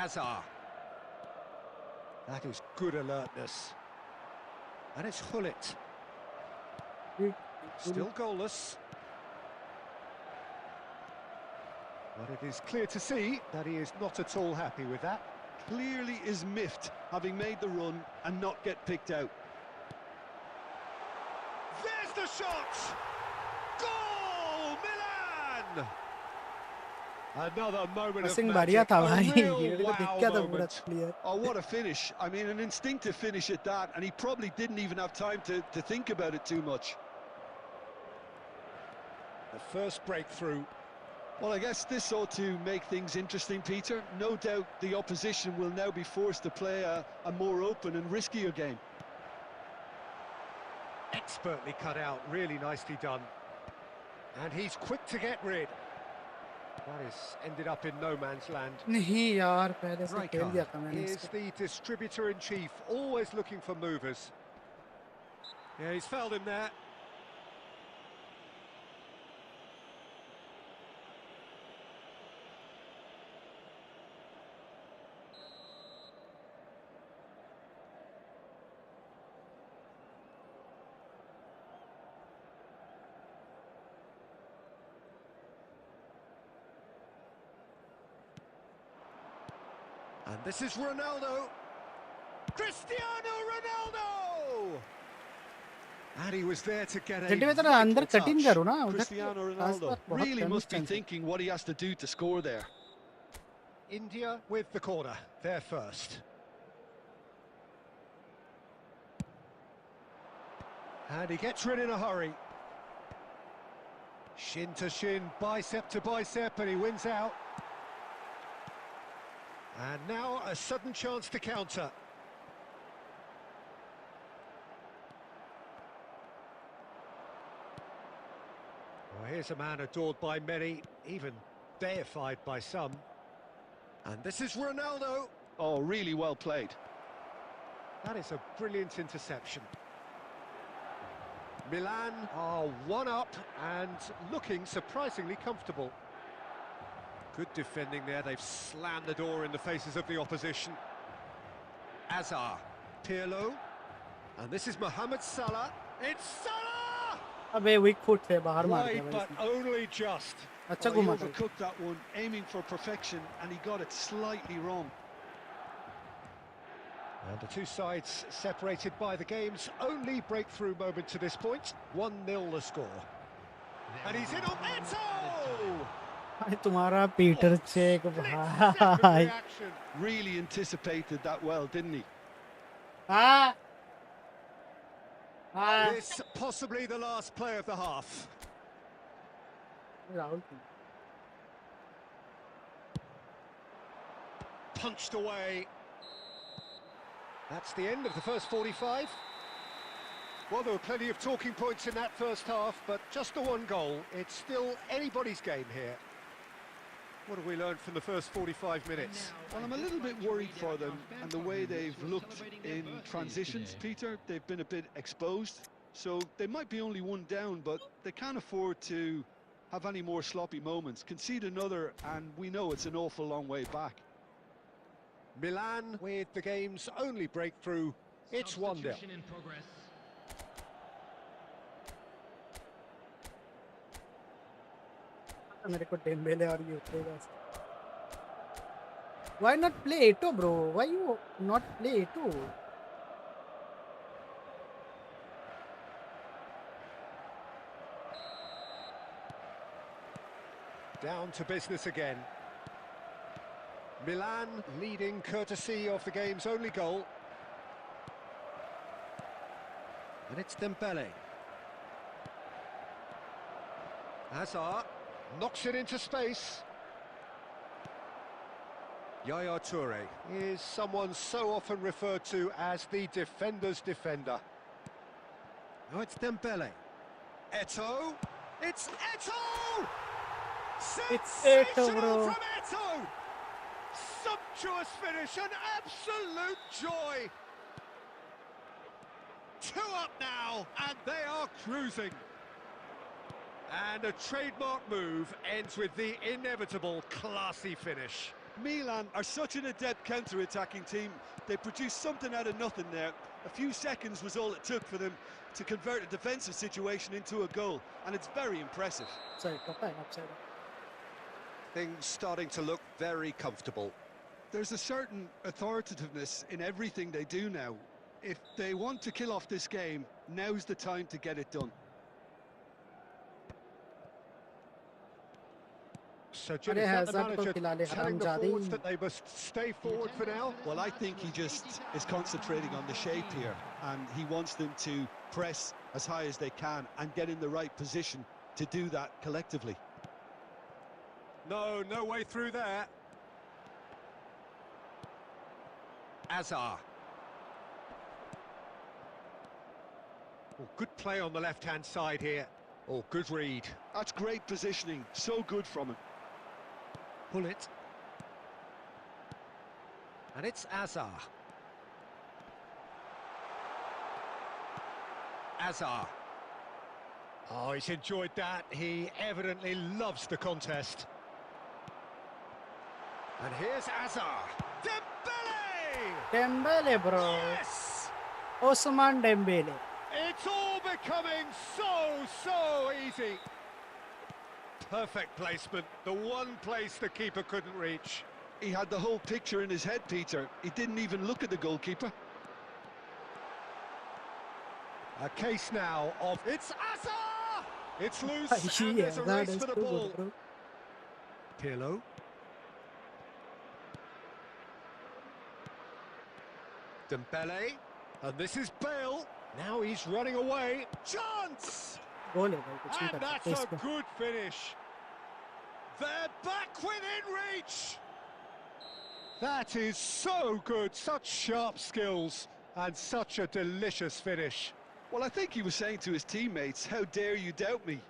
[SPEAKER 2] Azar. That is good alertness. And it's Hullet. Still goalless. But it is clear to see that he is not at all happy with that.
[SPEAKER 3] Clearly is miffed having made the run and not get picked out.
[SPEAKER 2] There's the shot! Goal! Milan! Another moment of
[SPEAKER 1] passing बढ़िया
[SPEAKER 2] magic,
[SPEAKER 1] था
[SPEAKER 2] a
[SPEAKER 1] भाई
[SPEAKER 2] real
[SPEAKER 1] ये को देख
[SPEAKER 2] wow
[SPEAKER 1] क्या था पूरा
[SPEAKER 2] moment.
[SPEAKER 1] Clear
[SPEAKER 3] Oh, what a finish. I mean, an instinctive finish at that, and he probably didn't even have time to think about it too much.
[SPEAKER 2] The first breakthrough.
[SPEAKER 3] Well, I guess this ought to make things interesting, Peter. No doubt the opposition will now be forced to play a more open and riskier game.
[SPEAKER 2] Expertly cut out, really nicely done. And he's quick to get rid. That has ended up in no man's land.
[SPEAKER 1] नहीं यार पहले से खेल दिया था
[SPEAKER 2] Rijkaard
[SPEAKER 1] मैंने
[SPEAKER 2] is
[SPEAKER 1] इसको
[SPEAKER 2] the distributor-in-chief, always looking for movers. Yeah, he's fouled him there. And this is Ronaldo. Cristiano Ronaldo! And he was there to get a
[SPEAKER 1] JD में तेरा अंदर
[SPEAKER 2] vital
[SPEAKER 1] कटिंग
[SPEAKER 2] touch.
[SPEAKER 1] करो ना उधर
[SPEAKER 3] Cristiano Ronaldo really must be thinking what he has to do to score there.
[SPEAKER 2] India with the corner, there first. And he gets rid in a hurry. Shin to shin, bicep to bicep, and he wins out. And now a sudden chance to counter. Well, here's a man adored by many, even deified by some. And this is Ronaldo.
[SPEAKER 3] Oh, really well played.
[SPEAKER 2] That is a brilliant interception. Milan are one up and looking surprisingly comfortable. Good defending there. They've slammed the door in the faces of the opposition. Azar, Pirlo, and this is Mohamed Salah. It's Salah!
[SPEAKER 1] अबे weak foot थे बाहर मार
[SPEAKER 2] Right,
[SPEAKER 1] दिया
[SPEAKER 2] but
[SPEAKER 1] भाई
[SPEAKER 2] only just.
[SPEAKER 1] अच्छा
[SPEAKER 4] Oh, he
[SPEAKER 1] घुमा था
[SPEAKER 4] overcooked that one, aiming for perfection, and he got it slightly wrong.
[SPEAKER 2] And the two sides separated by the game's only breakthrough moment to this point. 1-0 the score. And he's in on Eto!
[SPEAKER 1] भाई तुम्हारा Peter check
[SPEAKER 2] Split-second
[SPEAKER 1] भाई
[SPEAKER 2] reaction.
[SPEAKER 4] Really anticipated that well, didn't he?
[SPEAKER 1] हाँ हाँ
[SPEAKER 2] This possibly the last play of the half.
[SPEAKER 1] Rahul
[SPEAKER 2] Punched away. That's the end of the first 45. Well, there were plenty of talking points in that first half, but just the one goal. It's still anybody's game here. What have we learned from the first 45 minutes?
[SPEAKER 4] Well, I'm a little bit worried for them and the way they've looked in transitions, Peter. They've been a bit exposed, so they might be only one down, but they can't afford to have any more sloppy moments. Concede another, and we know it's an awful long way back.
[SPEAKER 2] Milan with the game's only breakthrough. It's 1-0.
[SPEAKER 5] In progress.
[SPEAKER 1] मेरे को Dembélé और ये उठेगा why not play Eto bro why you not play Eto
[SPEAKER 2] Down to business again. Milan leading courtesy of the game's only goal. And it's Dembele. Hazard knocks it into space. Yaya Toure is someone so often referred to as the defender's defender. Now it's Dembele. Eto. It's Eto!
[SPEAKER 1] It's Eto,
[SPEAKER 2] Sensational
[SPEAKER 1] bro.
[SPEAKER 2] from Eto! Sumptuous finish, an absolute joy! 2 up now, and they are cruising. And a trademark move ends with the inevitable classy finish.
[SPEAKER 4] Milan are such an adept counter-attacking team. They produced something out of nothing there. A few seconds was all it took for them to convert a defensive situation into a goal, and it's very impressive.
[SPEAKER 1] upside upside
[SPEAKER 2] Things starting to look very comfortable.
[SPEAKER 4] There's a certain authoritativeness in everything they do now. If they want to kill off this game, now's the time to get it done.
[SPEAKER 2] So, Jim, is that the
[SPEAKER 1] Hazard
[SPEAKER 2] manager
[SPEAKER 1] को खिला ले,
[SPEAKER 2] telling the
[SPEAKER 1] हरामजादी।
[SPEAKER 2] forwards that they must stay forward for now?
[SPEAKER 4] Well, I think he just is concentrating on the shape here, and he wants them to press as high as they can and get in the right position to do that collectively.
[SPEAKER 2] No way through there. Azar. Oh, good play on the left-hand side here. Oh, good read.
[SPEAKER 4] That's great positioning, so good from him.
[SPEAKER 2] Pull it. And it's Azar. Azar. Oh, he's enjoyed that. He evidently loves the contest. And here's Azar. Dembele!
[SPEAKER 1] Dembele bro
[SPEAKER 2] Yes!
[SPEAKER 1] Osman Dembele
[SPEAKER 2] It's all becoming so easy. Perfect placement. The one place the keeper couldn't reach.
[SPEAKER 4] He had the whole picture in his head, Peter. He didn't even look at the goalkeeper.
[SPEAKER 2] A case now of... It's Azar! It's loose and
[SPEAKER 1] yeah
[SPEAKER 2] there's a
[SPEAKER 1] that
[SPEAKER 2] race
[SPEAKER 1] is
[SPEAKER 2] for the
[SPEAKER 1] too
[SPEAKER 2] ball.
[SPEAKER 1] good bro
[SPEAKER 2] Pirlo. Dembele. And this is Bale. Now he's running away. Chance!
[SPEAKER 1] गोल है भाई कुछ नहीं
[SPEAKER 2] And
[SPEAKER 1] कर
[SPEAKER 2] that's
[SPEAKER 1] सकते
[SPEAKER 2] a
[SPEAKER 1] इसको
[SPEAKER 2] good finish. They're back within reach. That is so good. Such sharp skills and such a delicious finish.
[SPEAKER 4] Well, I think he was saying to his teammates, how dare you doubt me?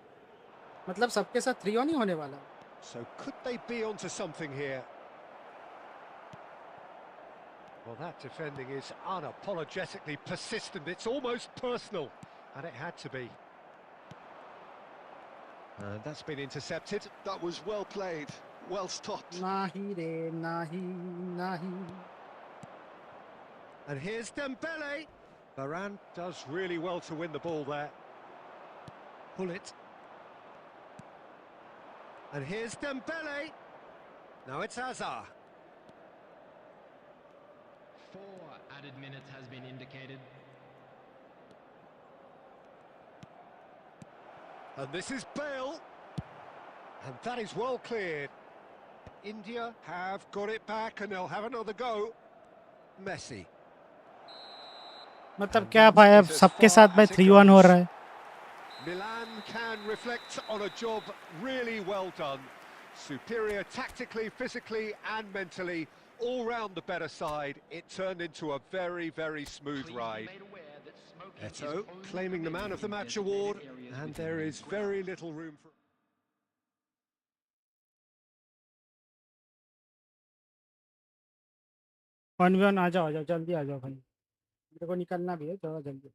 [SPEAKER 1] मतलब सबके साथ 3-1 ही होने वाला
[SPEAKER 2] So could they be onto something here? Well, that defending is unapologetically persistent. It's almost personal, and it had to be. And that's been intercepted.
[SPEAKER 4] That was well played.
[SPEAKER 3] Well stopped.
[SPEAKER 1] Nahi re, nahi, nahi.
[SPEAKER 2] And here's Dembele. Varane does really well to win the ball there. Pull it. And here's Dembele. Now it's Hazard.
[SPEAKER 5] 4 added minutes has been indicated.
[SPEAKER 2] And this is Bale. And that is well cleared. India have got it back and they'll have another go. Messi.
[SPEAKER 1] मतलब क्या भाई अब सबके साथ भाई 3-1 हो रहा है.
[SPEAKER 2] Milan can reflect on a job really well done. Superior tactically, physically and mentally. All round the better side. It turned into a very, very smooth ride. Eto claiming the Man of the Match award, and there is very little room for...
[SPEAKER 1] one v one आ जाओ जल्दी आ जाओ भाई. मेरे को निकलना भी है थोड़ा जल्दी.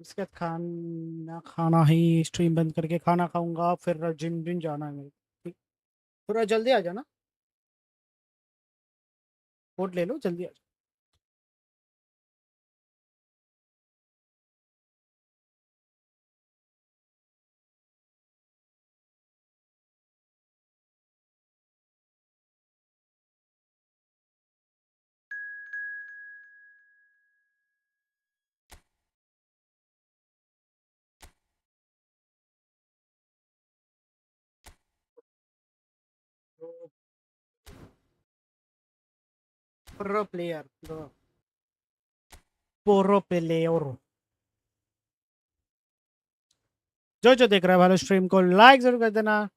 [SPEAKER 1] इसके बाद खाना ही स्ट्रीम बंद करके खाना खाऊंगा फिर जिम जाना है मेरे. ठीक, थोड़ा जल्दी आ जाना. कोड ले लो जल्दी आ जाओ. प्रो प्लेयर प्रो प्लेयर जो देख रहा है भाई स्ट्रीम को लाइक जरूर कर देना.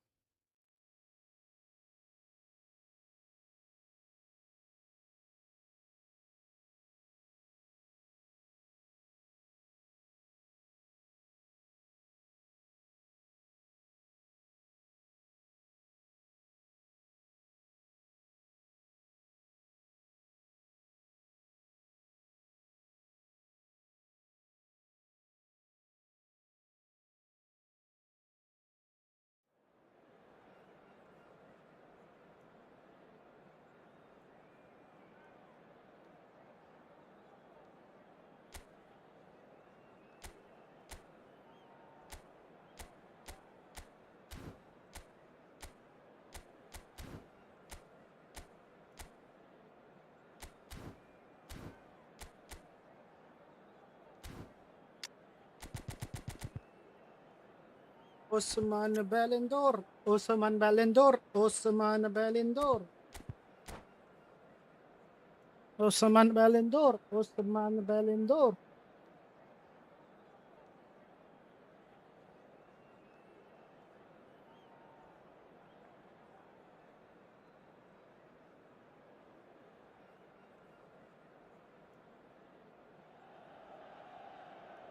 [SPEAKER 1] Osman Balindor, Osman Balindor, Osman Balindor, Osman Balindor, Osman Balindor.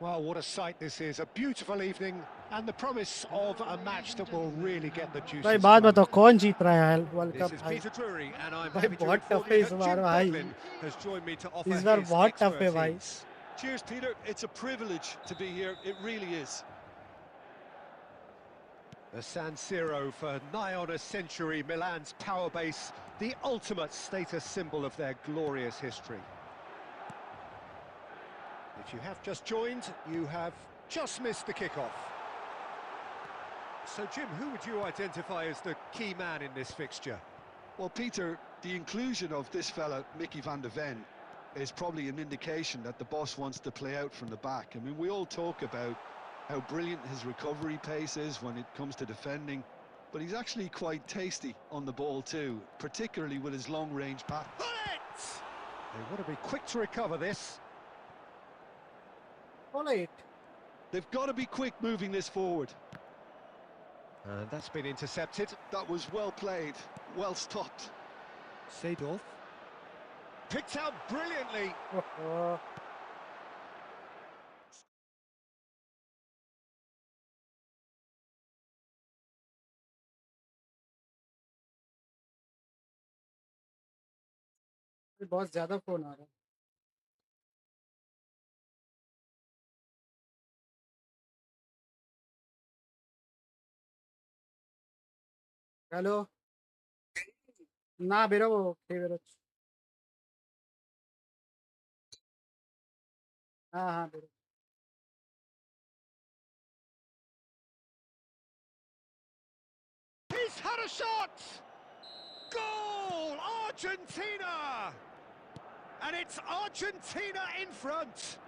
[SPEAKER 2] Well, what a sight this is. A beautiful evening and the promise of a match that will really get the juices
[SPEAKER 1] भाई बात
[SPEAKER 2] flowing.
[SPEAKER 1] बताओ कौन जीत रहा है world
[SPEAKER 2] This
[SPEAKER 1] cup
[SPEAKER 2] is
[SPEAKER 1] भाई.
[SPEAKER 2] Peter Drury, and I'm
[SPEAKER 1] भाई
[SPEAKER 2] happy to
[SPEAKER 1] बहुत
[SPEAKER 2] inform
[SPEAKER 1] tough
[SPEAKER 2] you
[SPEAKER 1] है इस
[SPEAKER 2] that
[SPEAKER 1] बार
[SPEAKER 2] Jim
[SPEAKER 1] भाई.
[SPEAKER 2] Coughlin has joined me to offer
[SPEAKER 1] इस बार
[SPEAKER 2] his
[SPEAKER 1] बहुत टफ है भाई.
[SPEAKER 2] expertise.
[SPEAKER 3] Cheers, Peter. It's a privilege to be here. It really is.
[SPEAKER 2] The San Siro for nigh on a century, Milan's power base, the ultimate status symbol of their glorious history. If you have just joined, you have just missed the kickoff. So, Jim, who would you identify as the key man in this fixture?
[SPEAKER 3] Well, Peter, the inclusion of this fella, Mickey van der Ven, is probably an indication that the boss wants to play out from the back. I mean, we all talk about how brilliant his recovery pace is when it comes to defending, but he's actually quite tasty on the ball too, particularly with his long-range pass.
[SPEAKER 2] Pull it! They want to be quick to recover this.
[SPEAKER 1] All right.
[SPEAKER 3] They've got to be quick moving this forward.
[SPEAKER 2] And that's been intercepted.
[SPEAKER 3] That was well played, well stopped.
[SPEAKER 2] Seedorf. Picked out brilliantly.
[SPEAKER 1] बहुत ज्यादा phone आ रहा है. Hello না বেরোবো খেয়ে বেরোচ্ছি হ্যাঁ হ্যাঁ বেরো
[SPEAKER 2] He's had a shot! Goal! Argentina! And it's Argentina in front.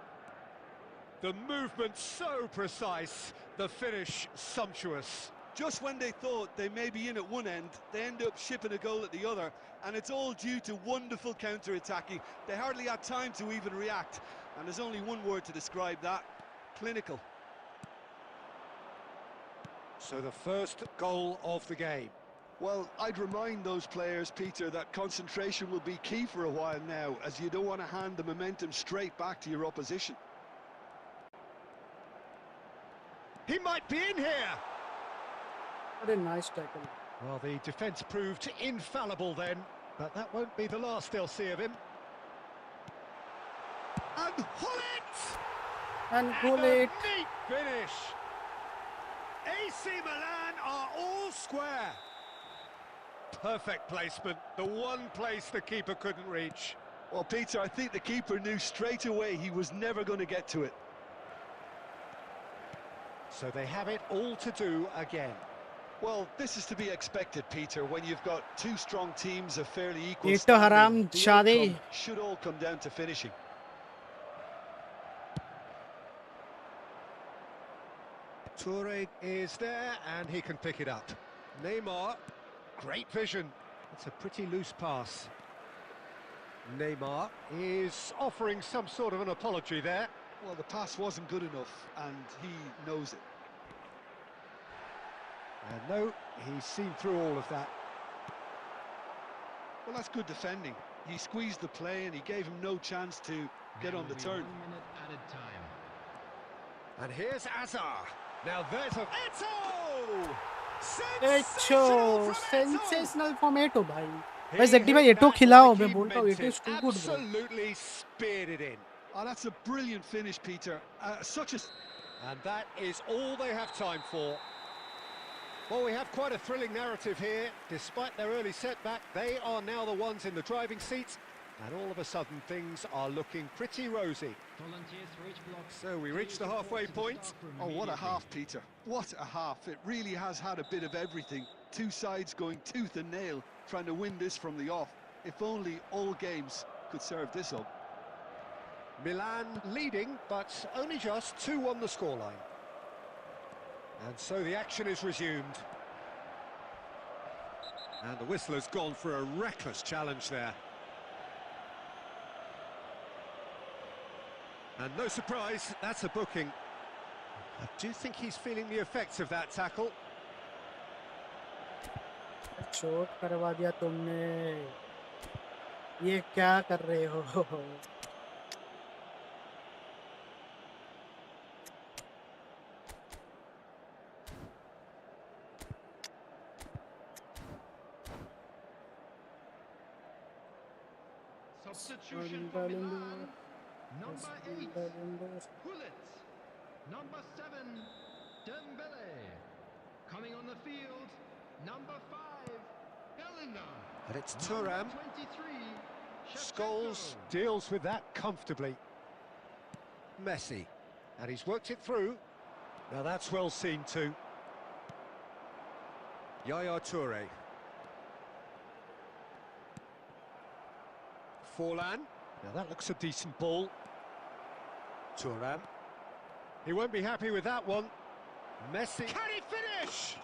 [SPEAKER 2] The movement so precise, the finish sumptuous.
[SPEAKER 3] Just when they thought they may be in at one end, they end up shipping a goal at the other, and it's all due to wonderful counter-attacking. They hardly had time to even react, and there's only one word to describe that: clinical.
[SPEAKER 2] So the first goal of the game.
[SPEAKER 3] Well, I'd remind those players, Peter, that concentration will be key for a while now, as you don't want to hand the momentum straight back to your opposition.
[SPEAKER 2] He might be in here!
[SPEAKER 1] what a nice tackle
[SPEAKER 2] Well, the defence proved infallible then, but that won't be the last they'll see of him. And Hullet!
[SPEAKER 1] and goal
[SPEAKER 2] A
[SPEAKER 1] it
[SPEAKER 2] neat finish! AC Milan are all square. Perfect placement, the one place the keeper couldn't reach.
[SPEAKER 3] Well, Peter, I think the keeper knew straight away he was never going to get to it.
[SPEAKER 2] So they have it all to do again.
[SPEAKER 3] Well, this is to be expected, Peter, when you've got two strong teams of fairly equal
[SPEAKER 1] एक तो हराम
[SPEAKER 3] standing. The
[SPEAKER 1] शादी
[SPEAKER 3] outcome should all come down to finishing.
[SPEAKER 2] Toure is there and he can pick it up. Neymar, great vision. It's a pretty loose pass. Neymar is offering some sort of an apology there.
[SPEAKER 3] Well, the pass wasn't good enough, and he knows it.
[SPEAKER 2] And no, he's seen through all of that.
[SPEAKER 3] Well, that's good defending. He squeezed the play and he gave him no chance to get on the turn.
[SPEAKER 5] 1 minute added time.
[SPEAKER 2] And here's Azar. Now there's a... Eto!
[SPEAKER 1] एचो
[SPEAKER 2] Sensational from Eto!
[SPEAKER 1] Sensational form Eto भाई
[SPEAKER 2] He
[SPEAKER 1] भाई JD भाई
[SPEAKER 2] hit
[SPEAKER 1] auto
[SPEAKER 2] that
[SPEAKER 1] खिलाओ
[SPEAKER 2] like
[SPEAKER 1] मैं
[SPEAKER 2] he
[SPEAKER 1] बोलता हूँ
[SPEAKER 2] meant
[SPEAKER 1] it
[SPEAKER 2] it.
[SPEAKER 1] Is too good bro
[SPEAKER 2] Absolutely speared it in.
[SPEAKER 3] Oh, that's a brilliant finish, Peter. Such a...
[SPEAKER 2] And that is all they have time for. Well, we have quite a thrilling narrative here. Despite their early setback, they are now the ones in the driving seat. And all of a sudden, things are looking pretty rosy.
[SPEAKER 5] Volunteers for each block.
[SPEAKER 2] So we reach the halfway point.
[SPEAKER 3] Oh, what a half, Peter. What a half. It really has had a bit of everything. Two sides going tooth and nail, trying to win this from the off. If only all games could serve this up.
[SPEAKER 2] Milan leading, but only just 2-1 the scoreline. And so the action is resumed. And the whistler's gone for a reckless challenge there. And no surprise, that's a booking. I do think he's feeling the effects of that tackle.
[SPEAKER 1] चोट करवा दिया तुमने ये क्या कर रहे हो
[SPEAKER 5] Substitution for Milan. Number 8, Hullet. Number 7, Dembele. Coming on the field, number 5, Helena.
[SPEAKER 2] And it's Thuram.
[SPEAKER 5] 23,
[SPEAKER 2] Scholes deals with that comfortably. Messi. And he's worked it through. Now that's well seen too. Yaya Toure. Forlan. Now that looks a decent ball. Thuram. He won't be happy with that one. Messi. Can he finish?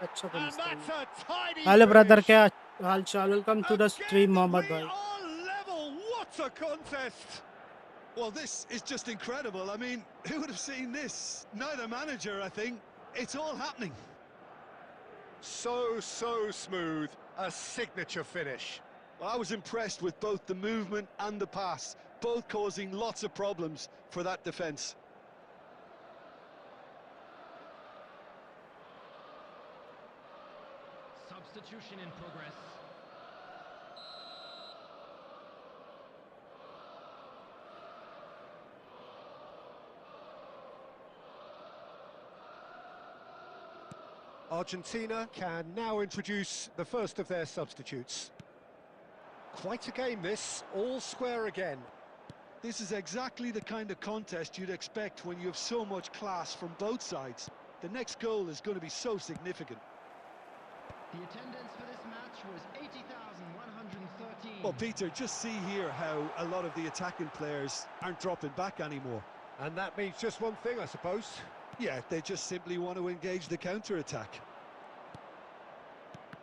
[SPEAKER 1] अच्छा
[SPEAKER 2] And that's a tidy
[SPEAKER 1] hello brother
[SPEAKER 2] finish.
[SPEAKER 1] क्या हाल चाल welcome to the stream Mohammad
[SPEAKER 2] Again,
[SPEAKER 1] भाई
[SPEAKER 2] we are level. What a contest!
[SPEAKER 3] Well, this is just incredible. I mean, who would have seen this? Neither manager, I think. It's all happening.
[SPEAKER 2] So smooth. A signature finish.
[SPEAKER 3] Well, I was impressed with both the movement and the pass, both causing lots of problems for that defence.
[SPEAKER 5] Substitution in progress.
[SPEAKER 2] Argentina can now introduce the first of their substitutes. Quite a game this, all square again.
[SPEAKER 3] This is exactly the kind of contest you'd expect when you have so much class from both sides. The next goal is going to be so significant.
[SPEAKER 5] The attendance for this match was 80,113.
[SPEAKER 3] Well, Peter, just see here how a lot of the attacking players aren't dropping back anymore.
[SPEAKER 2] And that means just one thing, I suppose.
[SPEAKER 3] Yeah, they just simply want to engage the counter-attack.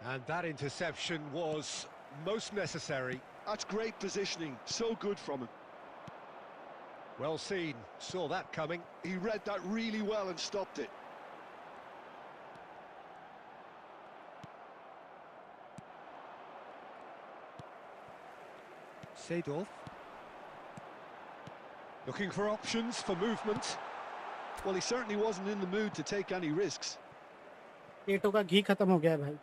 [SPEAKER 2] And that interception was most necessary.
[SPEAKER 3] That's great positioning, so good from him.
[SPEAKER 2] Well seen, saw that coming.
[SPEAKER 3] He read that really well and stopped it.
[SPEAKER 2] Seedorf. Looking for options for movement.
[SPEAKER 3] Well, he certainly wasn't in the mood to take any risks.
[SPEAKER 1] पेटों का घी खत्म हो गया है भाई.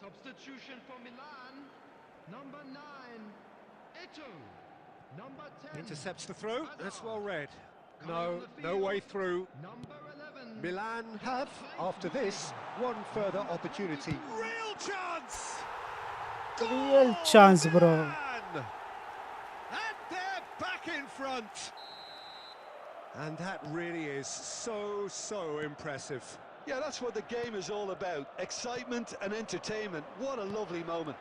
[SPEAKER 5] Substitution for Milan, number 9, Ito. Number 10.
[SPEAKER 2] Intercepts the throw, that's well read.
[SPEAKER 5] Coming on
[SPEAKER 2] No,
[SPEAKER 5] the
[SPEAKER 2] no
[SPEAKER 5] field,
[SPEAKER 2] way through.
[SPEAKER 5] Number 11.
[SPEAKER 2] Milan have, after this, one further opportunity. Real chance!
[SPEAKER 1] Real chance, bro.
[SPEAKER 2] Milan! And they're back in front! And that really is so impressive.
[SPEAKER 3] Yeah, that's what the game is all about. Excitement and entertainment. What a lovely moment.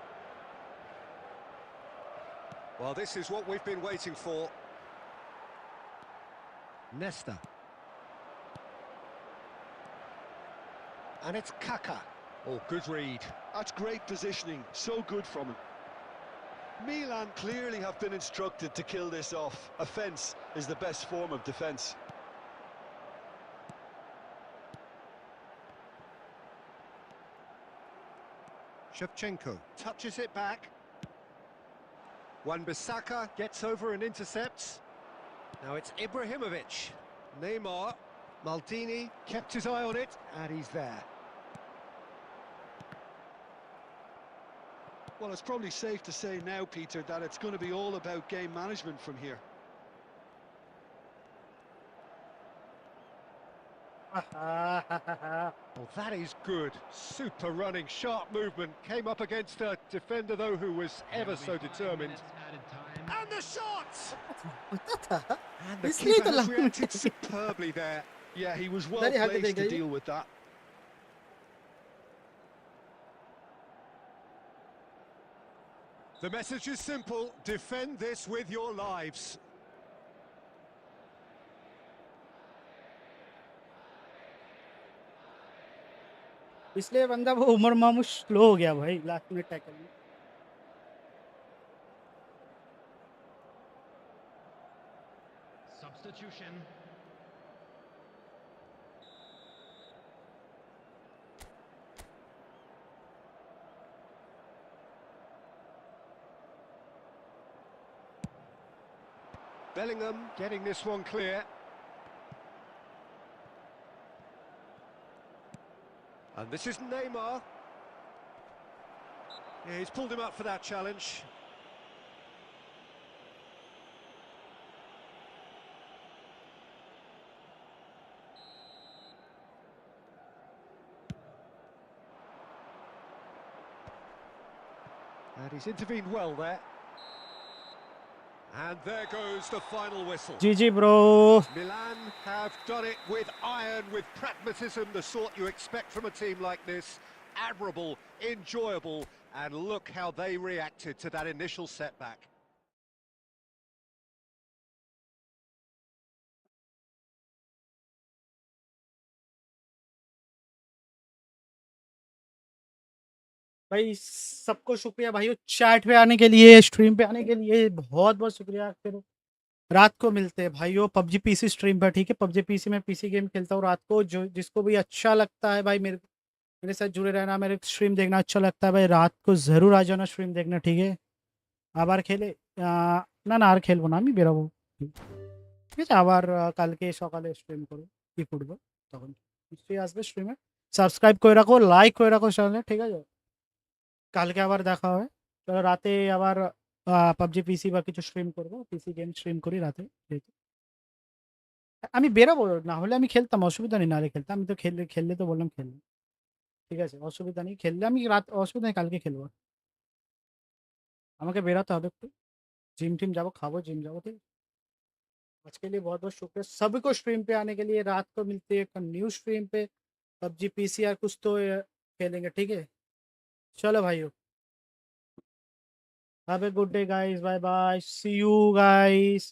[SPEAKER 2] Well, this is what we've been waiting for. Nesta. And it's Kaka. Oh, good read.
[SPEAKER 3] That's great positioning. So good from him. Milan clearly have been instructed to kill this off. Offence is the best form of defence.
[SPEAKER 2] Shevchenko touches it back. Wan-Bissaka gets over and intercepts. Now it's Ibrahimovic. Neymar. Maldini kept his eye on it, and he's there.
[SPEAKER 3] Well, it's probably safe to say now, Peter, that it's going to be all about game management from here.
[SPEAKER 2] Well, that is good. Super running, sharp movement. Came up against a defender, though, who was ever so determined. And the shot! And the
[SPEAKER 1] इसलिए
[SPEAKER 2] keeper
[SPEAKER 1] तो
[SPEAKER 2] has
[SPEAKER 1] लग-
[SPEAKER 2] reacted superbly there.
[SPEAKER 3] Yeah, he was well
[SPEAKER 1] Very happy
[SPEAKER 3] placed to
[SPEAKER 1] they
[SPEAKER 3] deal with that.
[SPEAKER 2] The message is simple. Defend this with your lives.
[SPEAKER 1] इसलिए बंदा वो Umar मामूश slow हो गया भाई last में टैकल में.
[SPEAKER 5] Substitution.
[SPEAKER 2] Bellingham getting this one clear. And this is Neymar. Yeah, he's pulled him up for that challenge. And he's intervened well there. And there goes the final whistle.
[SPEAKER 1] GG bro.
[SPEAKER 2] Milan have done it with iron, with pragmatism, the sort you expect from a team like this. Admirable, enjoyable, and look how they reacted to that initial setback.
[SPEAKER 1] भाई सबको शुक्रिया भाइयों chat पे आने के लिए, stream पे आने के लिए बहुत बहुत शुक्रिया. फिर रात को मिलते हैं भाइयों पबजी पीसी स्ट्रीम पर, ठीक है. पबजी पीसी में पीसी गेम खेलता हूँ रात को. जो जिसको भी अच्छा लगता है भाई मेरे साथ जुड़े रहना, मेरे स्ट्रीम देखना अच्छा लगता है भाई, रात को ज़रूर आ जाना स्ट्रीम देखना, ठीक है? আবার খেলে না না আর খেলবো না, আমি বেরোবো, ঠিক আছে? আবার কালকে সকালে স্ট্রিম করবো কি ফুটবল, তখন নিশ্চয়ই আসবে স্ট্রিমে। সাবস্ক্রাইব করে রাখো, লাইক করে রাখো চ্যানেলে, ঠিক আছে? কালকে আবার দেখা হবে। চলো রাতে আবার পাবজি পিসি বা কিছু স্ট্রিম করবো, পিসি গেম স্ট্রিম করি রাতে, যেহেতু আমি বেরোবো, না হলে আমি খেলতাম, অসুবিধা নেই, নাহলে খেলতাম, আমি তো খেললে খেললে তো বললাম খেলবো, ঠিক আছে? অসুবিধা নেই, খেললে আমি রাত, অসুবিধা নেই, কালকে খেলবো। আমাকে बेराते হবে একটু, जिम टिम जाबो, खाबो, जिम जाबो, ठीक है? आज के लिए बहुत बहुत शुक्रिया सभी को स्ट्रीम पे आने के लिए। रात को मिलती है एक न्यू स्ट्रीम पे, पबजी पीसीआर कुछ तो खेलेंगे, ठीक है? चलो भाइयों, have a good day guys, bye bye, see you guys.